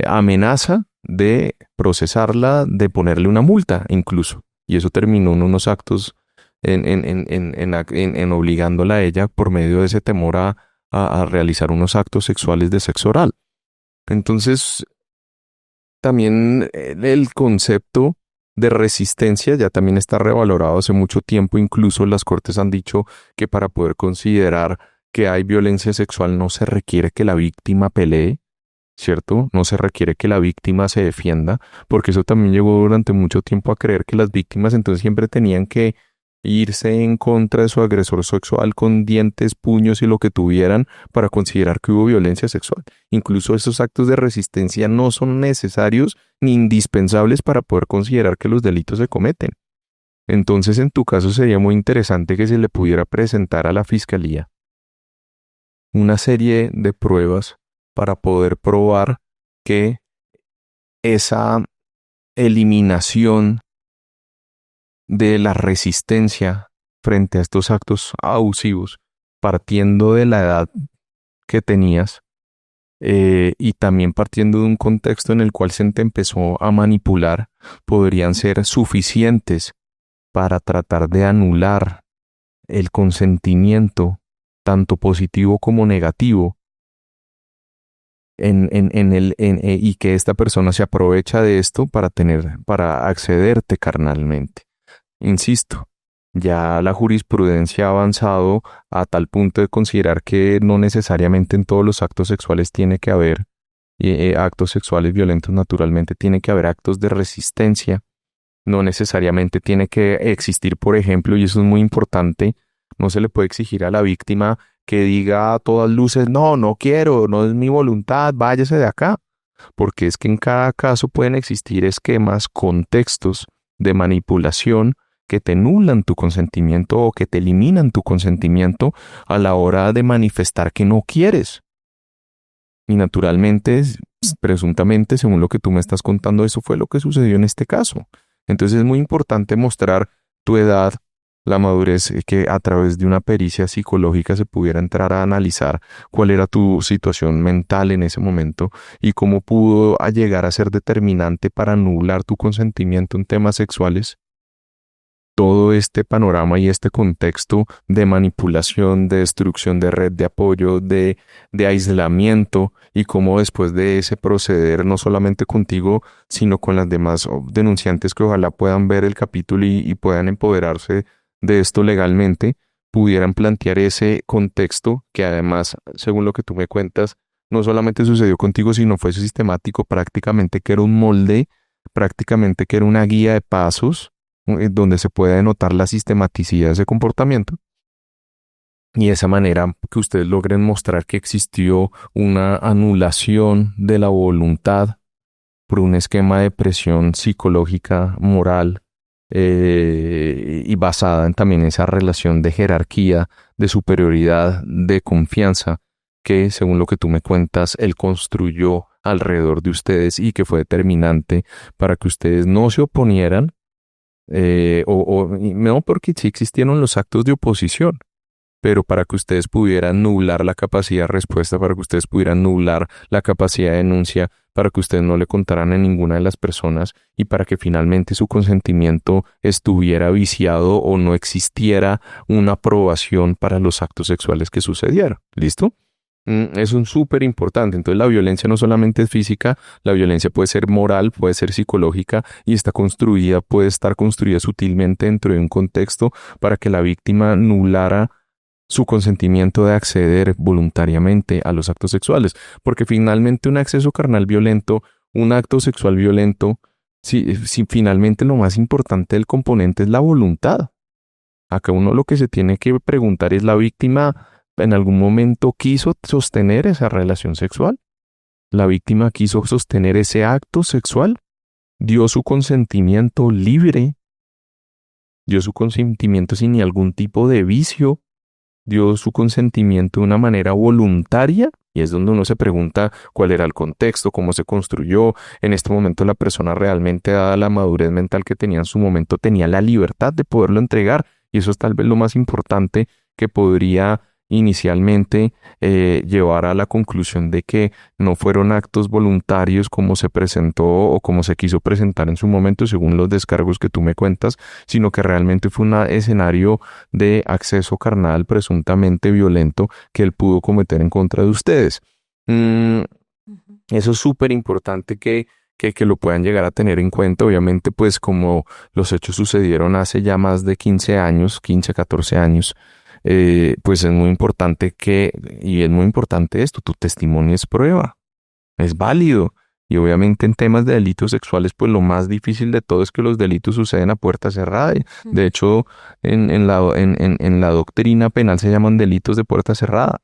amenaza de procesarla, de ponerle una multa incluso. Y eso terminó en unos actos en obligándola a ella por medio de ese temor a realizar unos actos sexuales de sexo oral. Entonces, también el concepto de resistencia ya también está revalorado hace mucho tiempo. Incluso las cortes han dicho que para poder considerar que hay violencia sexual no se requiere que la víctima pelee, ¿cierto? No se requiere que la víctima se defienda, porque eso también llegó durante mucho tiempo a creer que las víctimas entonces siempre tenían que irse en contra de su agresor sexual con dientes, puños y lo que tuvieran para considerar que hubo violencia sexual. Incluso esos actos de resistencia no son necesarios ni indispensables para poder considerar que los delitos se cometen. Entonces, en tu caso sería muy interesante que se le pudiera presentar a la fiscalía una serie de pruebas para poder probar que esa eliminación de la resistencia frente a estos actos abusivos, partiendo de la edad que tenías y también partiendo de un contexto en el cual se te empezó a manipular, podrían ser suficientes para tratar de anular el consentimiento, tanto positivo como negativo, y que esta persona se aprovecha de esto para accederte carnalmente. Insisto, ya la jurisprudencia ha avanzado a tal punto de considerar que no necesariamente en todos los actos sexuales tiene que haber actos sexuales violentos, naturalmente tiene que haber actos de resistencia, no necesariamente tiene que existir, por ejemplo, y eso es muy importante, no se le puede exigir a la víctima que diga a todas luces, no, no quiero, no es mi voluntad, váyase de acá, porque es que en cada caso pueden existir esquemas, contextos de manipulación que te nulan tu consentimiento o que te eliminan tu consentimiento a la hora de manifestar que no quieres. Y naturalmente, presuntamente, según lo que tú me estás contando, eso fue lo que sucedió en este caso. Entonces es muy importante mostrar tu edad, la madurez, que a través de una pericia psicológica se pudiera entrar a analizar cuál era tu situación mental en ese momento y cómo pudo llegar a ser determinante para anular tu consentimiento en temas sexuales. Todo este panorama y este contexto de manipulación, de destrucción de red de apoyo, de aislamiento y cómo después de ese proceder, no solamente contigo, sino con las demás denunciantes que ojalá puedan ver el capítulo y puedan empoderarse de esto legalmente, pudieran plantear ese contexto que además, según lo que tú me cuentas, no solamente sucedió contigo, sino fue sistemático, prácticamente que era un molde, prácticamente que era una guía de pasos donde se puede denotar la sistematicidad de ese comportamiento y de esa manera que ustedes logren mostrar que existió una anulación de la voluntad por un esquema de presión psicológica, moral y basada en también esa relación de jerarquía, de superioridad, de confianza que, según lo que tú me cuentas, él construyó alrededor de ustedes y que fue determinante para que ustedes no se oponieran. No, porque sí existieron los actos de oposición, pero para que ustedes pudieran nublar la capacidad de respuesta, para que ustedes pudieran nublar la capacidad de denuncia, para que ustedes no le contaran a ninguna de las personas y para que finalmente su consentimiento estuviera viciado o no existiera una aprobación para los actos sexuales que sucedieron. ¿Listo? Eso es súper importante. Entonces la violencia no solamente es física, la violencia puede ser moral, puede ser psicológica y puede estar construida sutilmente dentro de un contexto para que la víctima nublara su consentimiento de acceder voluntariamente a los actos sexuales. Porque finalmente un acceso carnal violento, un acto sexual violento, si finalmente lo más importante del componente es la voluntad. Acá uno lo que se tiene que preguntar es, ¿la víctima en algún momento quiso sostener esa relación sexual? ¿La víctima quiso sostener ese acto sexual? ¿Dio su consentimiento libre? ¿Dio su consentimiento sin algún tipo de vicio? ¿Dio su consentimiento de una manera voluntaria Y es donde uno se pregunta cuál era el contexto, cómo se construyó. En este momento la persona realmente, dada la madurez mental que tenía en su momento, tenía la libertad de poderlo entregar. Y eso es tal vez lo más importante que podría inicialmente llevar a la conclusión de que no fueron actos voluntarios como se presentó o como se quiso presentar en su momento, según los descargos que tú me cuentas, sino que realmente fue un escenario de acceso carnal presuntamente violento que él pudo cometer en contra de ustedes. Mm, Ujú. Eso es súper importante que lo puedan llegar a tener en cuenta. Obviamente, pues como los hechos sucedieron hace ya más de 15 años, 15, 14 años, pues es muy importante y es muy importante esto, tu testimonio es prueba, es válido. Y obviamente en temas de delitos sexuales, pues lo más difícil de todo es que los delitos suceden a puerta cerrada. De hecho, en la doctrina penal se llaman delitos de puerta cerrada.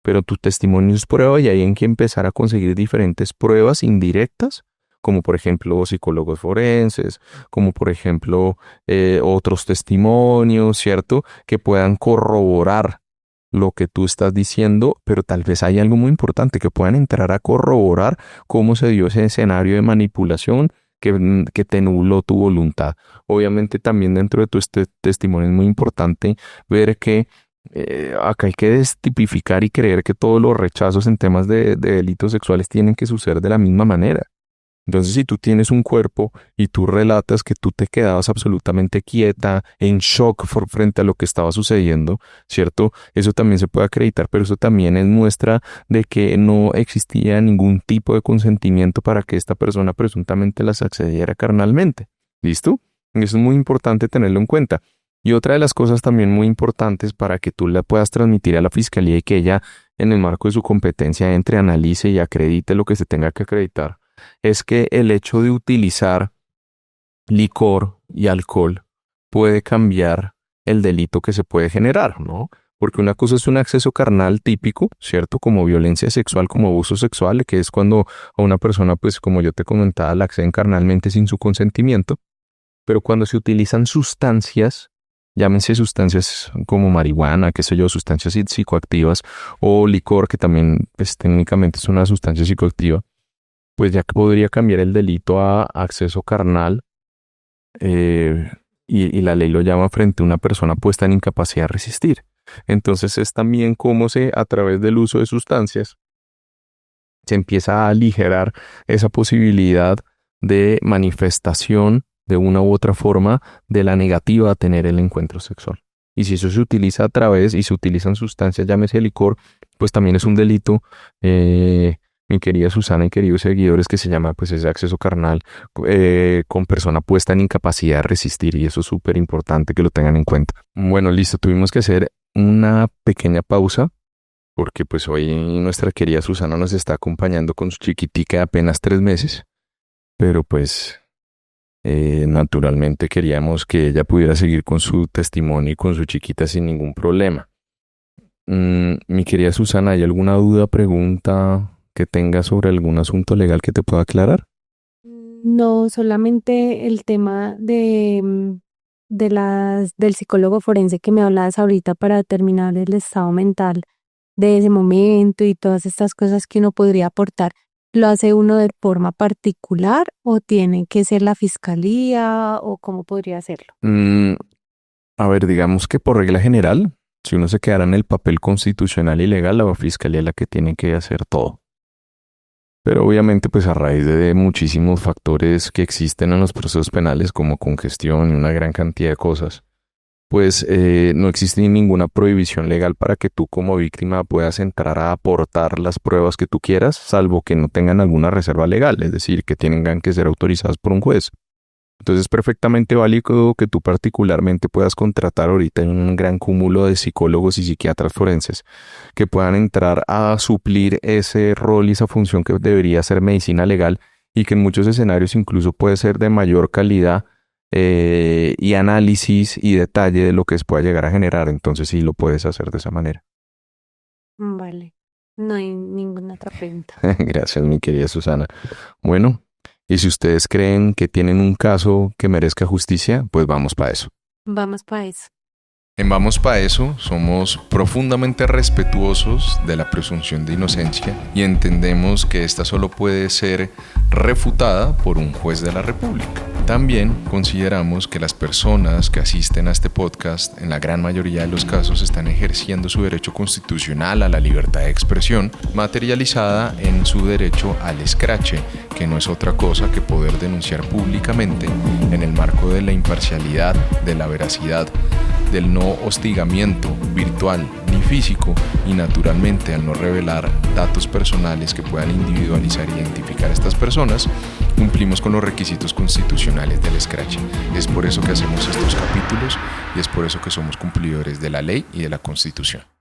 Pero tu testimonio es prueba y hay en que empezar a conseguir diferentes pruebas indirectas, como por ejemplo psicólogos forenses, como por ejemplo otros testimonios, ¿cierto? Que puedan corroborar lo que tú estás diciendo, pero tal vez hay algo muy importante, que puedan entrar a corroborar cómo se dio ese escenario de manipulación que te nubló tu voluntad. Obviamente también dentro de tu testimonio es muy importante ver que acá hay que destipificar y creer que todos los rechazos en temas de delitos sexuales tienen que suceder de la misma manera. Entonces, si tú tienes un cuerpo y tú relatas que tú te quedabas absolutamente quieta, en shock frente a lo que estaba sucediendo, ¿cierto? Eso también se puede acreditar, pero eso también es muestra de que no existía ningún tipo de consentimiento para que esta persona presuntamente las accediera carnalmente. ¿Listo? Eso es muy importante tenerlo en cuenta. Y otra de las cosas también muy importantes para que tú la puedas transmitir a la fiscalía y que ella, en el marco de su competencia, entre, analice y acredite lo que se tenga que acreditar, es que el hecho de utilizar licor y alcohol puede cambiar el delito que se puede generar, ¿no? Porque una cosa es un acceso carnal típico, ¿cierto? Como violencia sexual, como abuso sexual, que es cuando a una persona, pues como yo te comentaba, la acceden carnalmente sin su consentimiento. Pero cuando se utilizan sustancias, llámense sustancias como marihuana, qué sé yo, sustancias psicoactivas, o licor, que también pues, técnicamente es una sustancia psicoactiva, pues ya que podría cambiar el delito a acceso carnal, eh, y la ley lo llama frente a una persona puesta en incapacidad de resistir. Entonces es también cómo a través del uso de sustancias, se empieza a aligerar esa posibilidad de manifestación de una u otra forma de la negativa a tener el encuentro sexual. Y si eso se utiliza a través y se utilizan sustancias, llámese licor, pues también es un delito, mi querida Susana y queridos seguidores, que se llama pues ese acceso carnal con persona puesta en incapacidad de resistir, y eso es súper importante que lo tengan en cuenta. Bueno, listo, tuvimos que hacer una pequeña pausa porque pues hoy nuestra querida Susana nos está acompañando con su chiquitica de apenas 3 meses, pero pues naturalmente queríamos que ella pudiera seguir con su testimonio y con su chiquita sin ningún problema. Mi querida Susana, ¿hay alguna duda, pregunta que tengas sobre algún asunto legal que te pueda aclarar? No, solamente el tema del psicólogo forense que me hablabas ahorita para determinar el estado mental de ese momento y todas estas cosas que uno podría aportar. ¿Lo hace uno de forma particular o tiene que ser la fiscalía o cómo podría hacerlo? Mm, a ver, digamos que por regla general, si uno se quedara en el papel constitucional y legal, la fiscalía es la que tiene que hacer todo. Pero obviamente, pues a raíz de muchísimos factores que existen en los procesos penales, como congestión y una gran cantidad de cosas, pues no existe ninguna prohibición legal para que tú como víctima puedas entrar a aportar las pruebas que tú quieras, salvo que no tengan alguna reserva legal, es decir, que tengan que ser autorizadas por un juez. Entonces es perfectamente válido que tú particularmente puedas contratar ahorita un gran cúmulo de psicólogos y psiquiatras forenses que puedan entrar a suplir ese rol y esa función que debería ser medicina legal, y que en muchos escenarios incluso puede ser de mayor calidad y análisis y detalle de lo que pueda llegar a generar. Entonces sí lo puedes hacer de esa manera. Vale, no hay ninguna otra pregunta. Gracias, mi querida Susana. Bueno, y si ustedes creen que tienen un caso que merezca justicia, pues vamos para eso. Vamos para eso. En Vamos Pa' Eso somos profundamente respetuosos de la presunción de inocencia y entendemos que esta solo puede ser refutada por un juez de la República. También consideramos que las personas que asisten a este podcast, en la gran mayoría de los casos, están ejerciendo su derecho constitucional a la libertad de expresión, materializada en su derecho al escrache, que no es otra cosa que poder denunciar públicamente en el marco de la imparcialidad, de la veracidad, del no hostigamiento virtual ni físico y naturalmente al no revelar datos personales que puedan individualizar e identificar a estas personas, cumplimos con los requisitos constitucionales del escrache. Es por eso que hacemos estos capítulos y es por eso que somos cumplidores de la ley y de la Constitución.